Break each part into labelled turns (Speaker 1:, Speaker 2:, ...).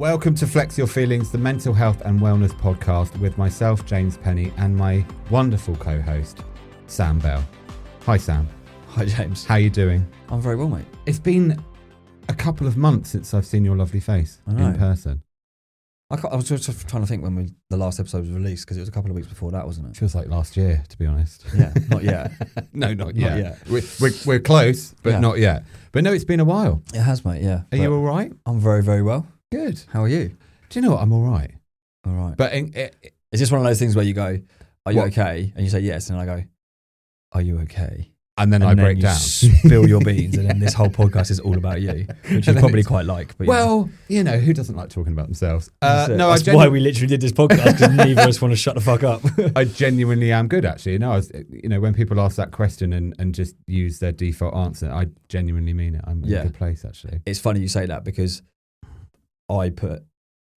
Speaker 1: Welcome to Flex Your Feelings, the mental health and wellness podcast with myself, James Penny, and my wonderful co-host, Sam Bell. Hi, Sam.
Speaker 2: Hi, James.
Speaker 1: How you doing?
Speaker 2: I'm very well, mate.
Speaker 1: It's been a couple of months since I've seen your lovely face in person.
Speaker 2: I was just trying to think when the last episode was released, because it was a couple of weeks before that, wasn't it?
Speaker 1: Feels like last year, to be honest.
Speaker 2: Yeah, not yet.
Speaker 1: No, not yet. We're close, but not yet. But no, it's been a while.
Speaker 2: It has, mate, yeah.
Speaker 1: Are you all right?
Speaker 2: I'm very, very well.
Speaker 1: Good.
Speaker 2: How are you?
Speaker 1: Do you know what? I'm all right.
Speaker 2: All right.
Speaker 1: But
Speaker 2: is this one of those things where you go, are you okay? And you say yes, and I go, are you okay?
Speaker 1: And then I break down.
Speaker 2: Spill your beans, and then this whole podcast is all about you, which you probably quite like. But
Speaker 1: well, you know, who doesn't like talking about themselves?
Speaker 2: That's why we literally did this podcast, because neither of us want to shut the fuck up.
Speaker 1: I genuinely am good, actually. No, when people ask that question and just use their default answer, I genuinely mean it. I'm in a good place, actually.
Speaker 2: It's funny you say that, because I put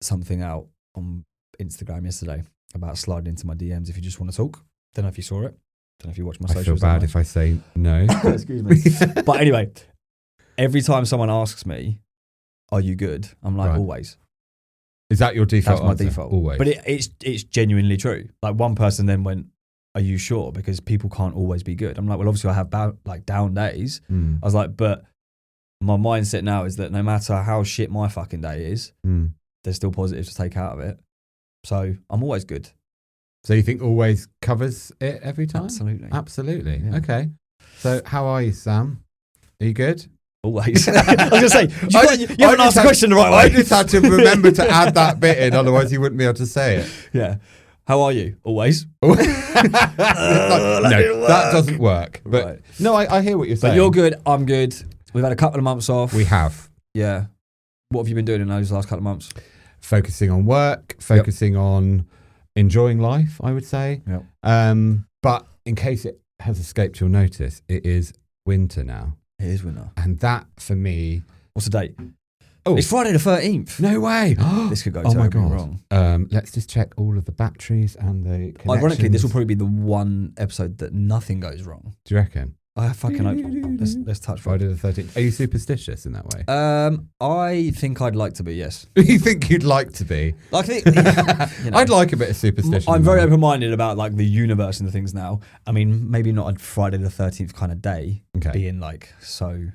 Speaker 2: something out on Instagram yesterday about sliding into my DMs if you just want to talk. Don't know if you saw it. Don't know if you watch my socials.
Speaker 1: I feel bad if I say no.
Speaker 2: Excuse me. But anyway, every time someone asks me, are you good? I'm like, always.
Speaker 1: Is that your default
Speaker 2: That's my
Speaker 1: answer?
Speaker 2: default.
Speaker 1: Always.
Speaker 2: But it's genuinely true. Like, one person then went, are you sure? Because people can't always be good. I'm like, well, obviously I have down days. I was like, but my mindset now is that no matter how shit my fucking day is, there's still positives to take out of it. So I'm always good.
Speaker 1: So you think always covers it every time?
Speaker 2: Absolutely.
Speaker 1: Absolutely.
Speaker 2: Yeah.
Speaker 1: Okay. So how are you, Sam? Are you good?
Speaker 2: Always. I was going to say, you haven't asked the question the right way.
Speaker 1: I just had to remember to add that bit in, otherwise you wouldn't be able to say it.
Speaker 2: Yeah. How are you? Always.
Speaker 1: No, that doesn't work. But right. No, I hear what you're saying.
Speaker 2: But you're good, I'm good. We've had a couple of months off.
Speaker 1: We have.
Speaker 2: Yeah. What have you been doing in those last couple of months?
Speaker 1: Focusing on work, focusing on enjoying life, I would say.
Speaker 2: Yep.
Speaker 1: But in case it has escaped your notice, it is winter now.
Speaker 2: It is winter.
Speaker 1: And that, for me...
Speaker 2: What's the date?
Speaker 1: Oh,
Speaker 2: it's Friday the 13th.
Speaker 1: No way.
Speaker 2: This could go terribly wrong.
Speaker 1: Let's just check all of the batteries and the connections.
Speaker 2: Ironically, this will probably be the one episode that nothing goes wrong.
Speaker 1: Do you reckon?
Speaker 2: I fucking hope. Let's touch
Speaker 1: Friday the 13th. Are you superstitious in that way?
Speaker 2: I think I'd like to be, yes.
Speaker 1: You think you'd like to be?
Speaker 2: I think,
Speaker 1: I'd like a bit of superstition.
Speaker 2: I'm very open-minded about like the universe and the things now. I mean, maybe not a Friday the 13th kind of day being like so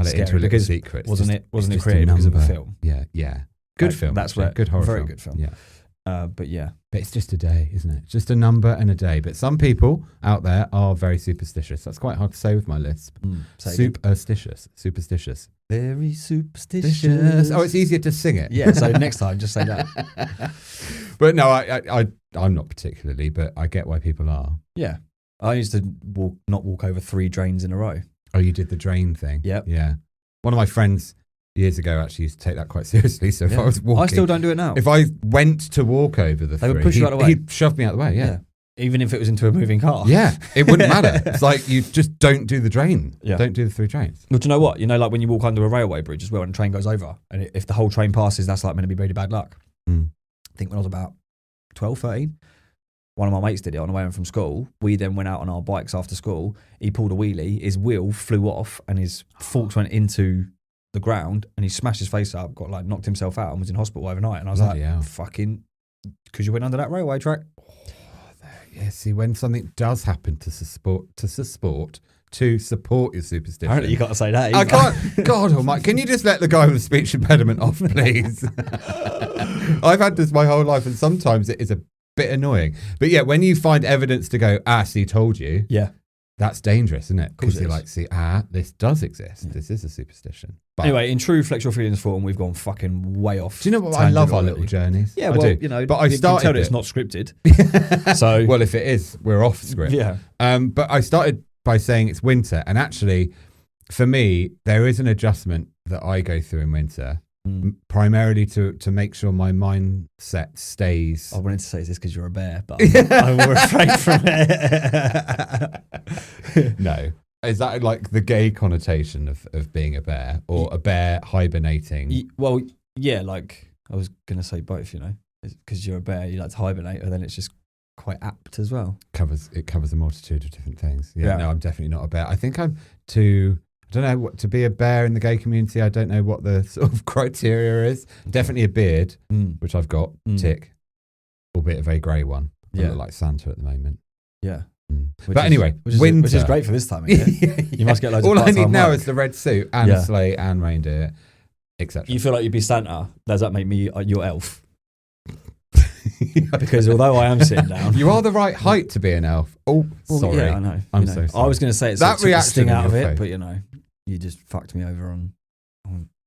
Speaker 2: scary, because
Speaker 1: secret.
Speaker 2: Wasn't it created because of a film?
Speaker 1: Yeah. Good film.
Speaker 2: That's where
Speaker 1: good horror
Speaker 2: very
Speaker 1: film.
Speaker 2: Good film.
Speaker 1: Yeah.
Speaker 2: But
Speaker 1: it's just a day, isn't it? Just a number and a day. But some people out there are very superstitious. That's quite hard to say with my lisp. Superstitious.
Speaker 2: Very superstitious.
Speaker 1: Oh, it's easier to sing it.
Speaker 2: Yeah. So next time, just say that.
Speaker 1: But no, I'm not particularly. But I get why people are.
Speaker 2: Yeah. I used to not walk over 3 drains in a row.
Speaker 1: Oh, you did the drain thing.
Speaker 2: Yep.
Speaker 1: Yeah. One of my friends years ago actually used to take that quite seriously. So if I was walking,
Speaker 2: I still don't do it now.
Speaker 1: If I went to walk over the 3,
Speaker 2: they would push you out of the way.
Speaker 1: He'd shove me out of the way. Yeah.
Speaker 2: Even if it was into a moving car.
Speaker 1: Yeah. It wouldn't matter. It's like you just don't do the drain.
Speaker 2: Yeah.
Speaker 1: Don't do the 3 drains.
Speaker 2: Well, do you know what? You know, like when you walk under a railway bridge as well and a train goes over, and if the whole train passes, that's like meant to be really bad luck. I think when I was about 12, 13, one of my mates did it on the way home from school. We then went out on our bikes after school. He pulled a wheelie. His wheel flew off and his forks went into the ground, and he smashed his face up, knocked himself out, and was in hospital overnight. And I was fucking, because you went under that railway track.
Speaker 1: Yeah, see, when something does happen to support your superstition.
Speaker 2: Apparently you got to say that.
Speaker 1: I can't. God almighty, can you just let the guy with the speech impediment off, please? I've had this my whole life, and sometimes it is a bit annoying. But yeah, when you find evidence to go, see, told you.
Speaker 2: Yeah.
Speaker 1: That's dangerous, isn't it? Because you're
Speaker 2: is.
Speaker 1: like, see, this does exist. Yeah. This is a superstition. But
Speaker 2: anyway, in true Flex Your Feelings form, we've gone fucking way off.
Speaker 1: Do you know what? I love our little journeys.
Speaker 2: Yeah, well, you know,
Speaker 1: but I started
Speaker 2: can tell it's not scripted. So,
Speaker 1: well, if it is, we're off script.
Speaker 2: Yeah.
Speaker 1: But I started by saying it's winter, and actually, for me, there is an adjustment that I go through in winter. Primarily to make sure my mindset stays.
Speaker 2: I wanted to say this because you're a bear, but I'm more afraid from it.
Speaker 1: No. Is that like the gay connotation of being a bear, or a bear hibernating?
Speaker 2: Well, yeah, like I was going to say both, you know, because you're a bear, you like to hibernate, and then it's just quite apt as well.
Speaker 1: It covers a multitude of different things. Yeah. No, I'm definitely not a bear. I think I'm too don't know what to be a bear in the gay community. I don't know what the sort of criteria is. Definitely a beard, which I've got, tick, albeit a very grey one. I look like Santa at the moment.
Speaker 2: Yeah.
Speaker 1: But anyway, winter.
Speaker 2: Which is great for this time of year. You must get loads
Speaker 1: All
Speaker 2: of
Speaker 1: I need now
Speaker 2: work.
Speaker 1: is the red suit and sleigh and reindeer, etc.
Speaker 2: You feel like you'd be Santa. Does that make me your elf? Because although I am sitting down,
Speaker 1: you are the right height to be an elf. Oh, sorry.
Speaker 2: Yeah, I know.
Speaker 1: I'm so sorry.
Speaker 2: I was going to say it's
Speaker 1: that
Speaker 2: took the sting
Speaker 1: reaction
Speaker 2: out of
Speaker 1: in
Speaker 2: it,
Speaker 1: your
Speaker 2: but
Speaker 1: face.
Speaker 2: you just fucked me over on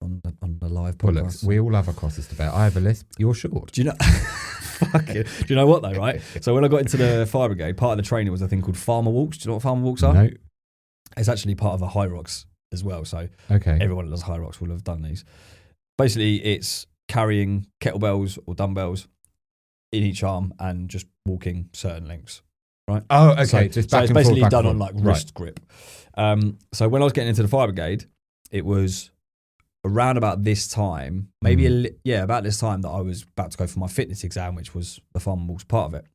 Speaker 2: the live
Speaker 1: Well,
Speaker 2: podcast.
Speaker 1: look, we all have our crosses to bear. I have a lisp. You're short.
Speaker 2: Do you know? Fuck it. Do you know what though? Right. So when I got into the fire brigade, part of the training was a thing called farmer walks. Do you know what farmer walks are?
Speaker 1: No.
Speaker 2: It's actually part of a high rocks as well. So
Speaker 1: Okay.
Speaker 2: everyone that does high rocks will have done these. Basically, it's carrying kettlebells or dumbbells in each arm and just walking certain lengths. Right.
Speaker 1: Oh, okay.
Speaker 2: So,
Speaker 1: just
Speaker 2: so
Speaker 1: back
Speaker 2: it's
Speaker 1: and
Speaker 2: basically
Speaker 1: forth,
Speaker 2: done on like wrist grip. So when I was getting into the fire brigade, it was around about this time, maybe about this time that I was about to go for my fitness exam, which was the farm walks part of it.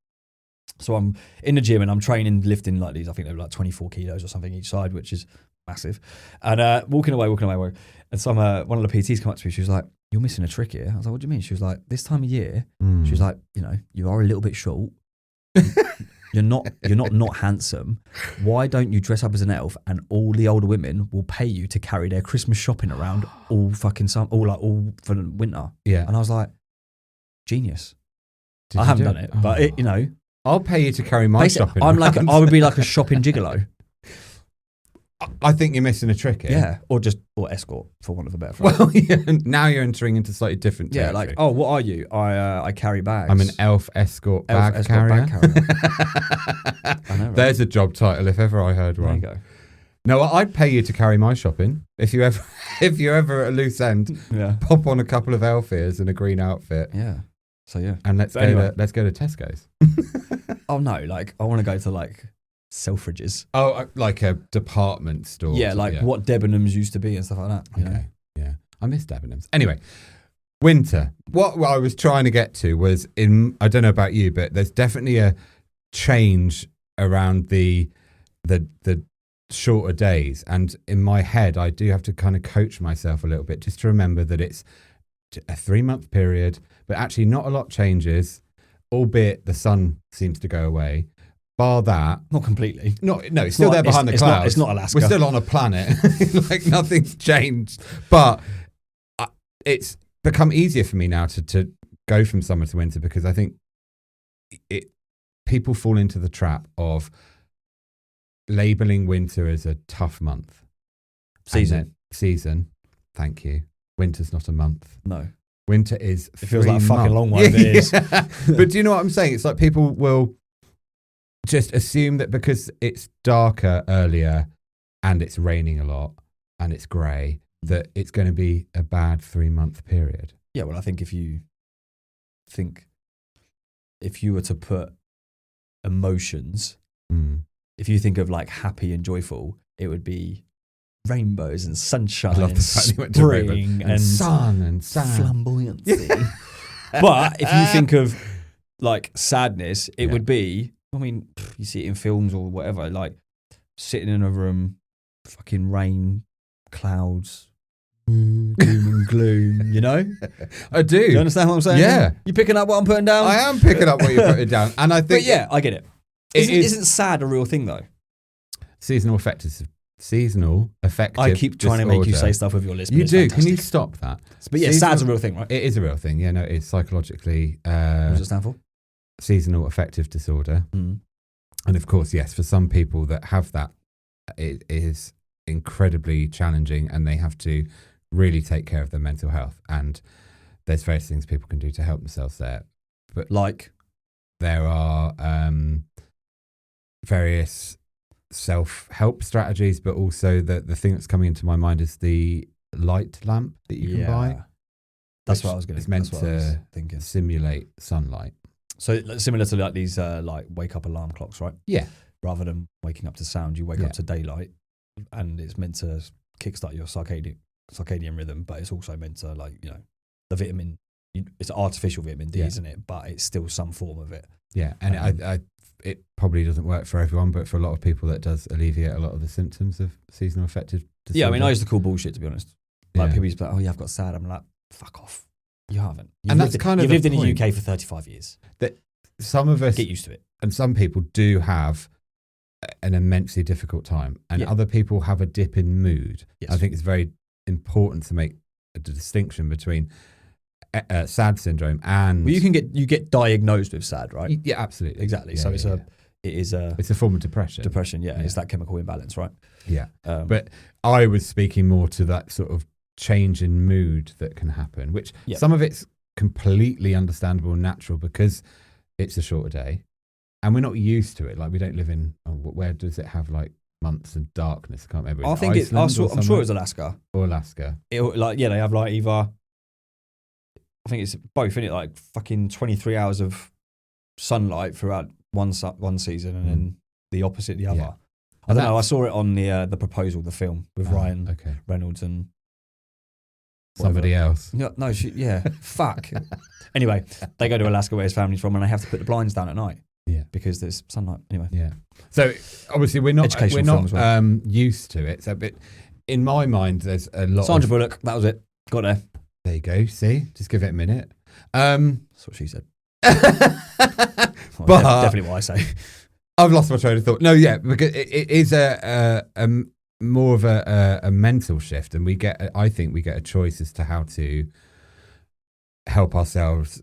Speaker 2: So I'm in the gym and I'm training, lifting like these. I think they were like 24 kilos or something each side, which is massive. And walking away. And some one of the PTs come up to me. She was like, "You're missing a trick here." I was like, "What do you mean?" She was like, "This time of year," she was like, "You are a little bit short. You're not handsome. Why don't you dress up as an elf and all the older women will pay you to carry their Christmas shopping around all fucking all for the winter?"
Speaker 1: Yeah.
Speaker 2: And I was like, genius.
Speaker 1: Did
Speaker 2: I
Speaker 1: you
Speaker 2: haven't
Speaker 1: do
Speaker 2: done it, but
Speaker 1: I'll pay you to carry my shopping.
Speaker 2: I would be like a shopping gigolo.
Speaker 1: I think you're missing a trick here.
Speaker 2: Yeah, or escort, for want of a better phrase.
Speaker 1: Well, now you're entering into slightly different territory.
Speaker 2: Like, oh, what are you? I carry bags.
Speaker 1: I'm an elf escort bag carrier.
Speaker 2: I know, right?
Speaker 1: There's a job title if ever I heard
Speaker 2: There
Speaker 1: one.
Speaker 2: you go.
Speaker 1: No, I'd pay you to carry my shopping. If you're ever at a loose end, pop on a couple of elf ears and a green outfit.
Speaker 2: Yeah. So yeah.
Speaker 1: And let's go to Tesco's.
Speaker 2: Oh no, like I want to go to like Selfridges.
Speaker 1: Oh, like a department store.
Speaker 2: Yeah, like what Debenhams used to be and stuff like that. You know?
Speaker 1: Yeah. I miss Debenhams. Anyway, winter. What I was trying to get to was I don't know about you, but there's definitely a change around the shorter days. And in my head, I do have to kind of coach myself a little bit just to remember that it's a 3-month period, but actually not a lot changes, albeit the sun seems to go away. Bar that.
Speaker 2: Not completely.
Speaker 1: No, it's still there behind the clouds.
Speaker 2: It's not Alaska.
Speaker 1: We're still on a planet. Like nothing's changed. But it's become easier for me now to go from summer to winter because I think people fall into the trap of labeling winter as a tough month.
Speaker 2: Season.
Speaker 1: Thank you. Winter's not a month.
Speaker 2: No.
Speaker 1: Winter is
Speaker 2: It feels like a fucking long one.
Speaker 1: Yeah.
Speaker 2: It is.
Speaker 1: But do you know what I'm saying? It's like people will just assume that because it's darker earlier and it's raining a lot and it's grey, that it's going to be a bad 3-month period.
Speaker 2: Yeah, well, I think if you were to put emotions, if you think of like happy and joyful, it would be rainbows and sunshine,
Speaker 1: I love the fact you went to
Speaker 2: spring
Speaker 1: and sun and
Speaker 2: flamboyancy. But if you think of like sadness, it would be, I mean, you see it in films or whatever, like sitting in a room, fucking rain, clouds, doom and gloom, you know?
Speaker 1: I do.
Speaker 2: You understand what I'm saying?
Speaker 1: Yeah.
Speaker 2: You picking up what I'm putting down?
Speaker 1: I am picking up what you're putting down. And I think...
Speaker 2: But yeah, I get it. Isn't sad a real thing though?
Speaker 1: Seasonal affective
Speaker 2: I keep trying to make you say stuff with your list.
Speaker 1: You do. Can you stop that?
Speaker 2: But yeah, sad's a real thing, right?
Speaker 1: It is a real thing. Yeah, no, it's psychologically...
Speaker 2: what does it stand for?
Speaker 1: Seasonal affective disorder. And of course, yes, for some people that have that, it is incredibly challenging and they have to really take care of their mental health. And there's various things people can do to help themselves there. But
Speaker 2: like?
Speaker 1: There are various self-help strategies, but also the thing that's coming into my mind is the light lamp that you can buy.
Speaker 2: That's what I was going to.
Speaker 1: It's meant to simulate sunlight.
Speaker 2: So similar to like these like wake up alarm clocks, right?
Speaker 1: Yeah.
Speaker 2: Rather than waking up to sound, you wake up to daylight, and it's meant to kickstart your circadian rhythm, but it's also meant to like the vitamin. It's artificial vitamin D, isn't it? But it's still some form of it.
Speaker 1: Yeah, and I it probably doesn't work for everyone, but for a lot of people, that does alleviate a lot of the symptoms of seasonal affective disorder.
Speaker 2: Yeah, I mean, I used to call bullshit, to be honest. Like people used to be like, "Oh yeah, I've got SAD." I'm like, "Fuck off, you haven't." You've lived in the UK for 35 years.
Speaker 1: That some of us
Speaker 2: get used to it,
Speaker 1: and some people do have an immensely difficult time, and other people have a dip in mood. Yes. I think it's very important to make a distinction between SAD syndrome and
Speaker 2: you get diagnosed with SAD, right?
Speaker 1: Yeah, absolutely,
Speaker 2: exactly.
Speaker 1: Yeah,
Speaker 2: so it's a
Speaker 1: form of depression.
Speaker 2: Yeah, it's that chemical imbalance, right?
Speaker 1: Yeah, but I was speaking more to that sort of change in mood that can happen, which some of it's completely understandable and natural because it's a shorter day, and we're not used to it. Like we don't live in where does it have like months of darkness? I can't remember.
Speaker 2: I think I'm sure it was Alaska.
Speaker 1: Or Alaska.
Speaker 2: They have like either. I think it's both, isn't it? Like fucking 23 hours of sunlight throughout one season, and then the opposite the other. Yeah. I don't know. I saw it on the Proposal, the film with Ryan Reynolds and
Speaker 1: somebody else.
Speaker 2: No, fuck. Anyway, they go to Alaska where his family's from, and they have to put the blinds down at night. Yeah, because there's sunlight. Anyway,
Speaker 1: yeah. So obviously we're not used to it. So, but in my mind, there's a lot.
Speaker 2: Sandra Bullock. That was it. Got there.
Speaker 1: There you go. See, just give it a minute.
Speaker 2: That's what she said.
Speaker 1: But
Speaker 2: definitely what I say.
Speaker 1: I've lost my train of thought. No, yeah, because it is a more of a mental shift, and I think we get a choice as to how to help ourselves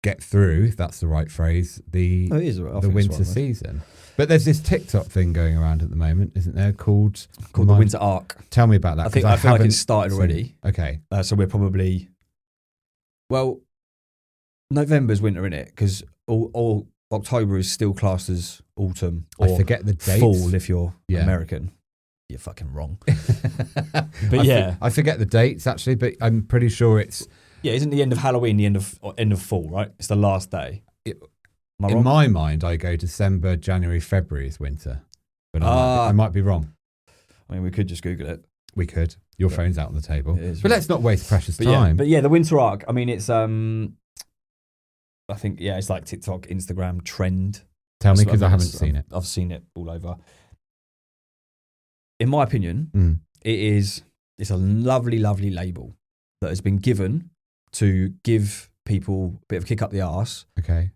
Speaker 1: get through, if that's the right phrase, the winter season. But there's this TikTok thing going around at the moment, isn't there, called
Speaker 2: the Winter Arc.
Speaker 1: Tell me about that.
Speaker 2: I feel like it's started already.
Speaker 1: Okay.
Speaker 2: So we're probably, November's winter, innit? Because all October is still classed as autumn. Or
Speaker 1: I forget the dates.
Speaker 2: Fall if you're American. You're fucking wrong. But
Speaker 1: I forget the dates actually, but I'm pretty sure it's.
Speaker 2: Yeah, isn't the end of Halloween the end of fall, right? It's the last day.
Speaker 1: In my mind, I go December, January, February is winter. But I might be wrong.
Speaker 2: I mean, we could just Google it.
Speaker 1: We could. Your phone's out on the table. But let's not waste precious time.
Speaker 2: But the Winter Arc, I mean, it's, I think, it's like TikTok, Instagram trend.
Speaker 1: Tell me, because I haven't seen it.
Speaker 2: I've seen it all over. In my opinion, it's a lovely, lovely label that has been given to give people a bit of a kick up the arse.
Speaker 1: Okay.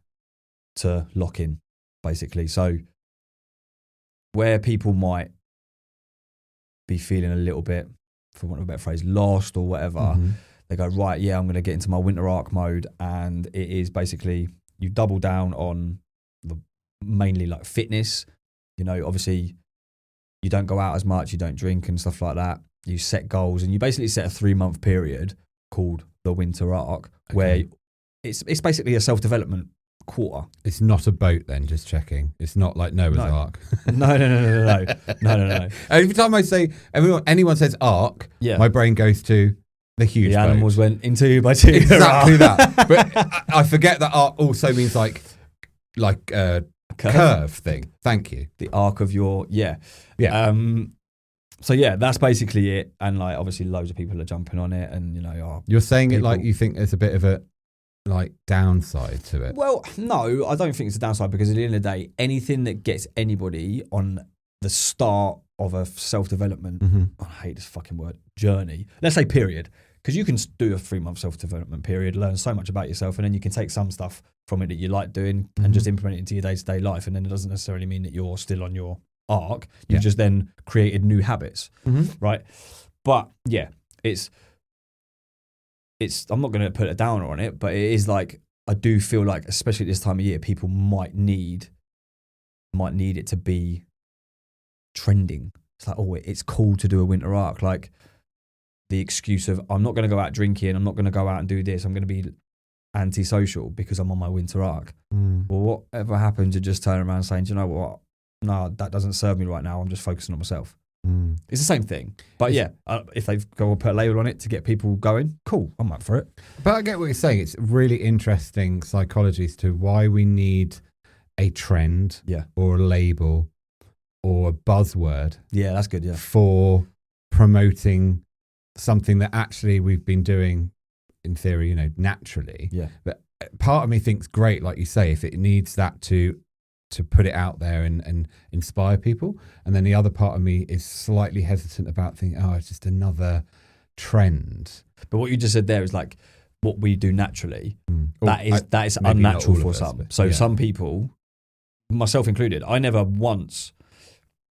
Speaker 2: To lock in, basically. So where people might be feeling a little bit, for want of a better phrase, lost or whatever, they go, right, I'm going to get into my Winter Arc mode, and it is basically you double down on the mainly like fitness. You know, obviously you don't go out as much, you don't drink and stuff like that. You set goals, and you basically set a 3-month period called the Winter Arc, where it's basically a self-development quarter.
Speaker 1: It's not a boat then, just checking. It's not like Noah's Ark.
Speaker 2: No.
Speaker 1: Every time I say, anyone says Ark, my brain goes to the huge boat.
Speaker 2: Animals went in 2 by 2.
Speaker 1: Exactly that. But I forget that Ark also means like curve thing. Thank you.
Speaker 2: The arc of your, so that's basically it. And like, obviously loads of people are jumping on it, and
Speaker 1: you're saying it like you think there's a bit of a like downside to it.
Speaker 2: Well, no, I don't think it's a downside, because at the end of the day, anything that gets anybody on the start of a self-development, I hate this fucking word, journey, let's say period, because you can do a 3-month self-development period, learn so much about yourself, and then you can take some stuff from it that you like doing and just implement it into your day-to-day life, and then it doesn't necessarily mean that you're still on your arc. You've just then created new habits, right? But it's I'm not going to put a downer on it, but it is like, I do feel like, especially at this time of year, people might need it to be trending. It's like, it's cool to do a Winter Arc. Like the excuse of, I'm not going to go out drinking, I'm not going to go out and do this, I'm going to be antisocial because I'm on my Winter Arc. Well, whatever happened to just turn around saying, do you know what? No, that doesn't serve me right now. I'm just focusing on myself. It's the same thing. But if they go and put a label on it to get people going, cool, I'm up for it.
Speaker 1: But I get what you're saying. It's really interesting psychology as to why we need a trend or a label or a buzzword.
Speaker 2: Yeah, that's good,
Speaker 1: for promoting something that actually we've been doing, in theory, naturally.
Speaker 2: Yeah.
Speaker 1: But part of me thinks, great, like you say, if it needs that to to put it out there and inspire people. And then the other part of me is slightly hesitant about thinking, oh, it's just another trend.
Speaker 2: But what you just said there is like what we do naturally. That is
Speaker 1: maybe
Speaker 2: unnatural
Speaker 1: not all
Speaker 2: for
Speaker 1: of us,
Speaker 2: some.
Speaker 1: but
Speaker 2: So
Speaker 1: yeah.
Speaker 2: some people, myself included, I never once.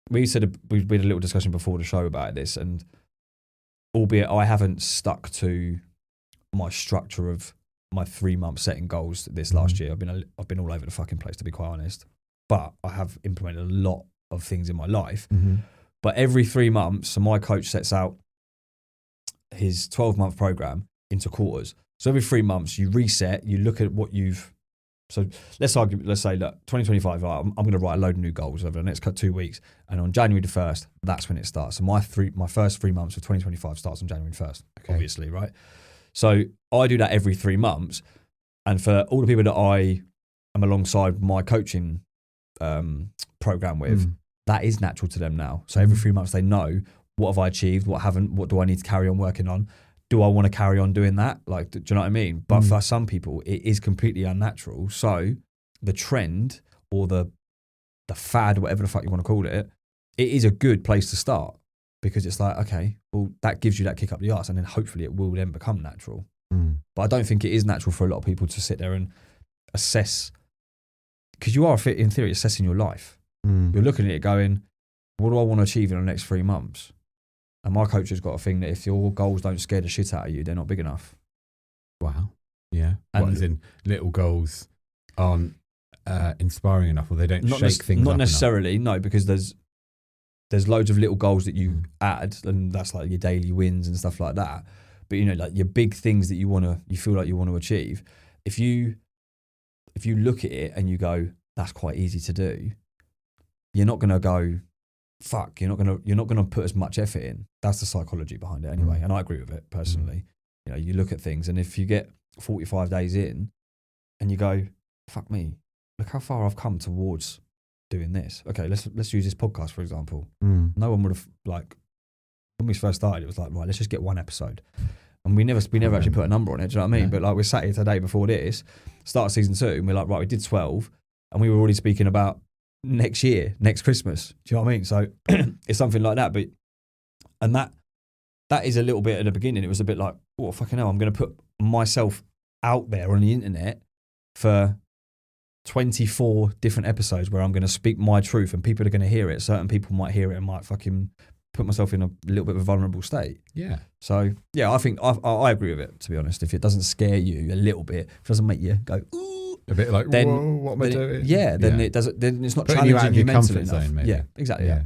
Speaker 2: We had a little discussion before the show about this, and albeit I haven't stuck to my structure of my 3-month setting goals this last year. I've been all over the fucking place, to be quite honest. But I have implemented a lot of things in my life. But every 3 months, so my coach sets out his 12-month program into quarters. So every 3 months, you reset, you look at what you've. So let's say, look, 2025, I'm going to write a load of new goals over the next 2 weeks. And on January the 1st, that's when it starts. So my first 3 months of 2025 starts on January 1st, obviously, right? So I do that every 3 months. And for all the people that I am alongside my coaching program with, that is natural to them now. So every 3 months they know, what have I achieved, what haven't, what do I need to carry on working on? Do I want to carry on doing that? Like, do you know what I mean? But for some people, it is completely unnatural. So the trend or the fad, whatever the fuck you want to call it, it is a good place to start, because it's like, okay, well, that gives you that kick up the arse, and then hopefully it will then become natural. But I don't think it is natural for a lot of people to sit there and assess, because you are, in theory, assessing your life. You're looking at it going, what do I want to achieve in the next 3 months? And my coach has got a thing that if your goals don't scare the shit out of you, they're not big enough.
Speaker 1: Wow. Yeah.
Speaker 2: And
Speaker 1: what, as in little goals aren't inspiring enough, or they don't shake things up
Speaker 2: Not
Speaker 1: enough?
Speaker 2: necessarily, no, because there's loads of little goals that you add, and that's like your daily wins and stuff like that. But you know, like your big things that you feel like you want to achieve. If you look at it and you go, that's quite easy to do, you're not gonna go, fuck, you're not gonna put as much effort in. That's the psychology behind it anyway. And I agree with it personally. You know, you look at things, and if you get 45 days in and you go, fuck me, look how far I've come towards doing this. Okay, let's use this podcast for example. No one would have, like, when we first started, it was like, right, let's just get one episode. And we never actually put a number on it, do you know what I mean? But like, we're sat here today before this, start of season 2, and we're like, right, we did 12, and we were already speaking about next year, next Christmas. Do you know what I mean? So it's something like that. But and that is a little bit at the beginning. It was a bit like, oh fucking hell, I'm going to put myself out there on the internet for 24 different episodes where I'm going to speak my truth, and people are going to hear it. Certain people might hear it and might fucking put myself in a little bit of a vulnerable state. Yeah. So yeah, I think I agree with it, to be honest. If it doesn't scare you a little bit, if it doesn't make you go, ooh,
Speaker 1: a bit like,
Speaker 2: then,
Speaker 1: whoa, what am I doing?
Speaker 2: Then it doesn't. Then it's not
Speaker 1: putting you out
Speaker 2: challenging
Speaker 1: of
Speaker 2: you
Speaker 1: your
Speaker 2: mentally
Speaker 1: comfort
Speaker 2: enough.
Speaker 1: zone, maybe.
Speaker 2: Yeah, exactly. Yeah.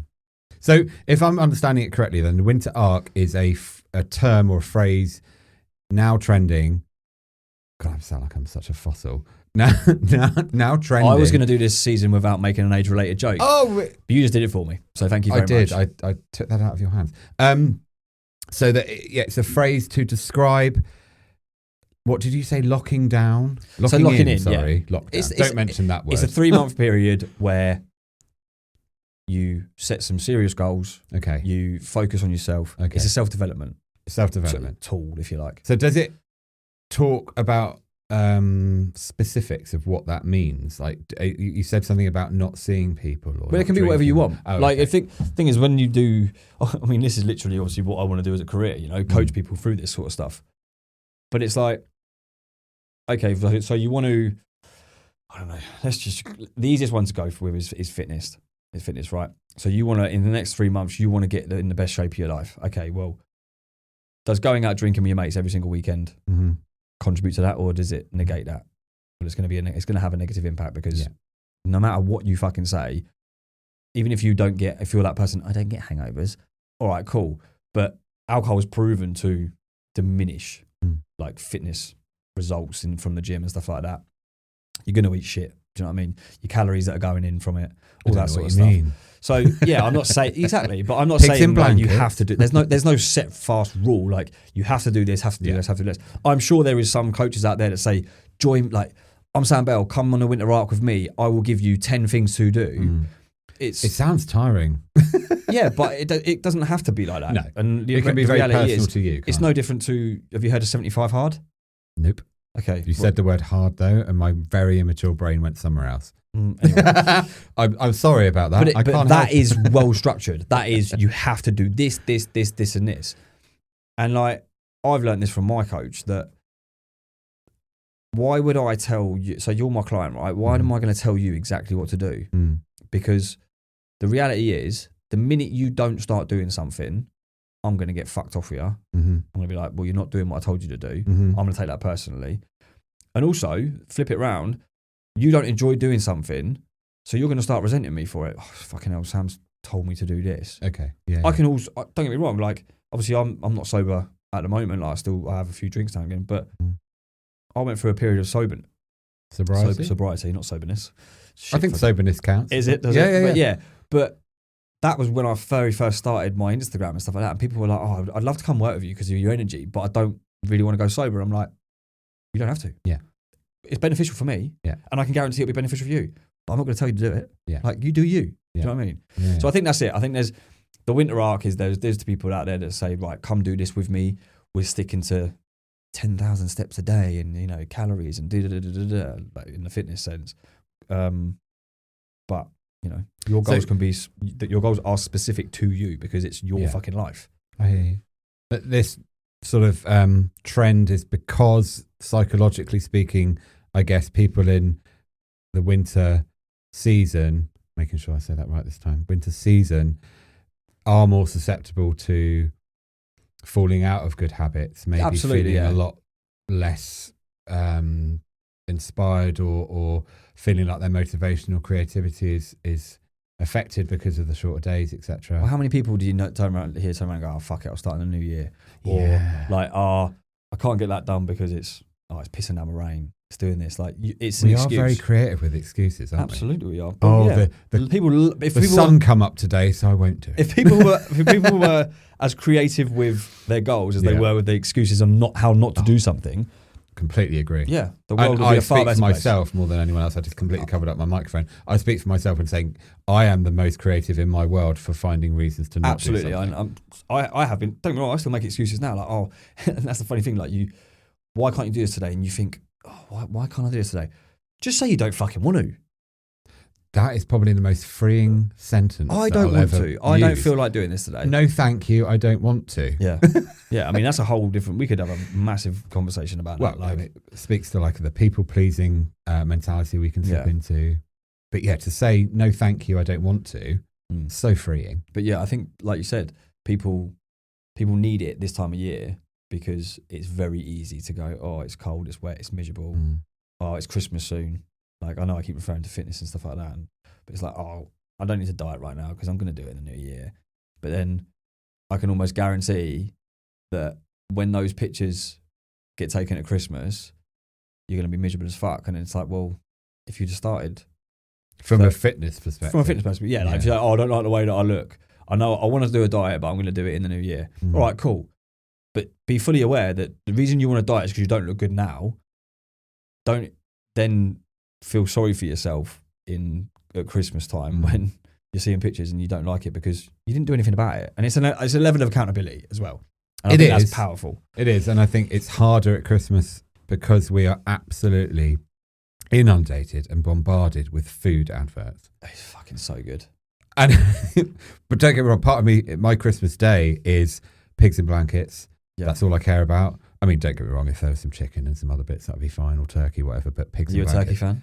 Speaker 1: So if I'm understanding it correctly, then the winter arc is a term or a phrase now trending. God, I sound like I'm such a fossil. Now trending.
Speaker 2: I was going to do this season without making an age-related joke.
Speaker 1: Oh,
Speaker 2: but you just did it for me. So thank you very much.
Speaker 1: I took that out of your hands. So that it's a phrase to describe. What did you say? Locking down? Locking in. Sorry,
Speaker 2: yeah.
Speaker 1: Lockdown. Don't mention that word.
Speaker 2: It's a 3-month period where you set some serious goals.
Speaker 1: Okay.
Speaker 2: You focus on yourself.
Speaker 1: Okay.
Speaker 2: It's a self-development
Speaker 1: tool,
Speaker 2: if you like.
Speaker 1: So does it talk about specifics of what that means? Like you said something about not seeing people, or
Speaker 2: but it can be whatever you want.
Speaker 1: Okay.
Speaker 2: I think thing is, when you do, I mean, this is literally obviously what I want to do as a career. You know, coach people through this sort of stuff. But it's like, okay, so you want to, I don't know. The easiest one to go with is fitness. It's fitness, right? So you want to, in the next 3 months, you want to get in the best shape of your life. Okay, well, does going out drinking with your mates every single weekend contribute to that, or does it negate that? Well, it's going to have a negative impact, because no matter what you fucking say, even if you if you're that person, I don't get hangovers. All right, cool. But alcohol is proven to diminish like fitness results from the gym and stuff like that. You're going to eat shit. Do you know what I mean? Your calories that are going in from it, all that sort of stuff. So yeah, I'm not saying exactly, but I'm not saying like, you have to do. There's no set fast rule like you have to do this, have to do this, have to do this. I'm sure there is some coaches out there that say, join, like, I'm Sam Bell, come on a winter arc with me. I will give you 10 things to do. It
Speaker 1: sounds tiring.
Speaker 2: Yeah, but it doesn't have to be like that.
Speaker 1: No,
Speaker 2: and
Speaker 1: it can be very personal to you.
Speaker 2: It's no different to. Have you heard of 75 Hard?
Speaker 1: Nope.
Speaker 2: Okay.
Speaker 1: You said the word hard though, and my very immature brain went somewhere else.
Speaker 2: Anyway.
Speaker 1: I'm sorry about that. I
Speaker 2: But
Speaker 1: can't
Speaker 2: that
Speaker 1: help.
Speaker 2: is well structured. That is, you have to do this, and this. And like, I've learned this from my coach that why would I tell you? So you're my client, right? Why am I going to tell you exactly what to do? Because the reality is, the minute you don't start doing something, I'm going to get fucked off with you. I'm going to be like, well, you're not doing what I told you to do. I'm going to take that personally. And also, flip it round, you don't enjoy doing something, so you're going to start resenting me for it. Oh, fucking hell, Sam's told me to do this.
Speaker 1: Okay. Yeah.
Speaker 2: I can also, don't get me wrong, like, obviously I'm not sober at the moment. Like, I have a few drinks now and again, but I went through a period of sobriety, not soberness. Shit,
Speaker 1: I think soberness counts.
Speaker 2: Is it? Does it? Yeah. But that was when I very first started my Instagram and stuff like that. And people were like, oh, I'd love to come work with you because of your energy, but I don't really want to go sober. I'm like, you don't have to.
Speaker 1: Yeah.
Speaker 2: It's beneficial for me.
Speaker 1: Yeah.
Speaker 2: And I can guarantee it'll be beneficial for you. But I'm not going to tell you to do it.
Speaker 1: Yeah.
Speaker 2: Like, you do you.
Speaker 1: Yeah.
Speaker 2: Do you know what I mean?
Speaker 1: Yeah.
Speaker 2: So I think that's it. I think there's the winter arc is there's the people out there that say, right, come do this with me. We're sticking to 10,000 steps a day and, you know, calories and like in the fitness sense. But, you know, your goals your goals are specific to you because it's your fucking life.
Speaker 1: I hear you. But this sort of trend is because psychologically speaking, I guess people in the winter season, making sure I say that right this time, winter season are more susceptible to falling out of good habits, maybe feeling a lot less inspired or feeling like their motivation or creativity is affected because of the shorter days, etc.
Speaker 2: Well, how many people do you know turn around and go, oh, fuck it, I'll start in the new year? Or like, oh, I can't get that done because it's pissing down the rain. It's doing this. Like, it's an excuse.
Speaker 1: We are very creative with excuses, aren't
Speaker 2: Absolutely we are.
Speaker 1: But the sun come up today, so I won't do it.
Speaker 2: If people were as creative with their goals as they were with the excuses on how not to do something,
Speaker 1: completely agree.
Speaker 2: Yeah, the world would be a far better place.
Speaker 1: I speak for myself more than anyone else. I just completely covered up my microphone. I speak for myself and saying I am the most creative in my world for finding reasons to not do something.
Speaker 2: I have been. Don't get me wrong. I still make excuses now. Like, oh, and that's the funny thing. Like, why can't you do this today? And you think, oh, why can't I do this today? Just say you don't fucking want to.
Speaker 1: That is probably the most freeing sentence.
Speaker 2: I don't want to. I don't feel like doing this today.
Speaker 1: No, thank you. I don't want to.
Speaker 2: Yeah. Yeah. I mean, that's a whole different, we could have a massive conversation about that.
Speaker 1: Like, it speaks to like the people pleasing mentality we can slip into. But yeah, to say no, thank you, I don't want to, so freeing.
Speaker 2: But yeah, I think, like you said, people need it this time of year because it's very easy to go, oh, it's cold, it's wet, it's miserable. Oh, it's Christmas soon. Like, I know I keep referring to fitness and stuff like that, but it's like, oh, I don't need to diet right now because I'm going to do it in the new year. But then I can almost guarantee that when those pictures get taken at Christmas, you're going to be miserable as fuck. And it's like, well, if you just started
Speaker 1: from a fitness perspective.
Speaker 2: Like, if you're like, oh, I don't like the way that I look. I know I want to do a diet, but I'm going to do it in the new year. All right, cool. But be fully aware that the reason you want to diet is because you don't look good now. Don't then feel sorry for yourself at Christmas time when you're seeing pictures and you don't like it because you didn't do anything about it. And it's a level of accountability as well. And I think that's powerful.
Speaker 1: It is. And I think it's harder at Christmas because we are absolutely inundated and bombarded with food adverts.
Speaker 2: It's fucking so good.
Speaker 1: And but don't get me wrong, part of me, my Christmas day is pigs in blankets. Yeah. That's all I care about. I mean, don't get me wrong, if there was some chicken and some other bits, that'd be fine, or turkey, whatever, but pigs in blankets.
Speaker 2: Are you a turkey fan?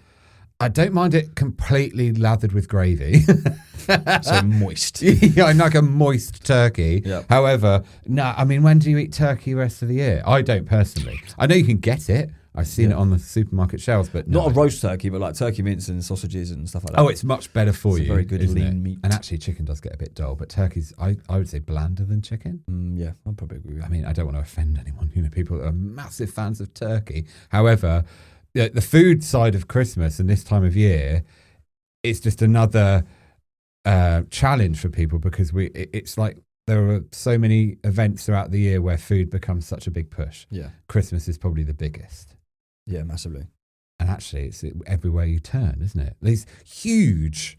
Speaker 1: I don't mind it completely lathered with gravy.
Speaker 2: So moist.
Speaker 1: Yeah, I like a moist turkey.
Speaker 2: Yep.
Speaker 1: However, no, I mean, when do you eat turkey the rest of the year? I don't personally. I know you can get it. I've seen it on the supermarket shelves, but
Speaker 2: not a roast turkey, but like turkey mince and sausages and stuff like that.
Speaker 1: Oh, it's much better for you.
Speaker 2: It's a very good lean meat.
Speaker 1: And actually, chicken does get a bit dull, but turkey's, I would say, blander than chicken.
Speaker 2: Yeah, I'd probably agree with that.
Speaker 1: I mean, I don't want to offend anyone. You know, people that are massive fans of turkey. However, the food side of Christmas and this time of year, it's just another challenge for people because it's like there are so many events throughout the year where food becomes such a big push.
Speaker 2: Yeah,
Speaker 1: Christmas is probably the biggest.
Speaker 2: Yeah, massively.
Speaker 1: And actually, it's everywhere you turn, isn't it? These huge,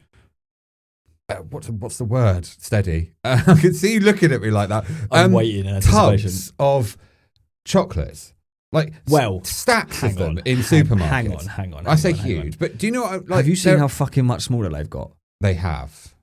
Speaker 1: what's the word? Steady. I can see you looking at me like that.
Speaker 2: I'm waiting in anticipation.
Speaker 1: Tubs of chocolates. Like,
Speaker 2: Well,
Speaker 1: stacks of them
Speaker 2: on,
Speaker 1: in supermarkets.
Speaker 2: Hang on.
Speaker 1: I say huge, but do you know what? Like,
Speaker 2: have you seen how fucking much smaller they've got?
Speaker 1: They have.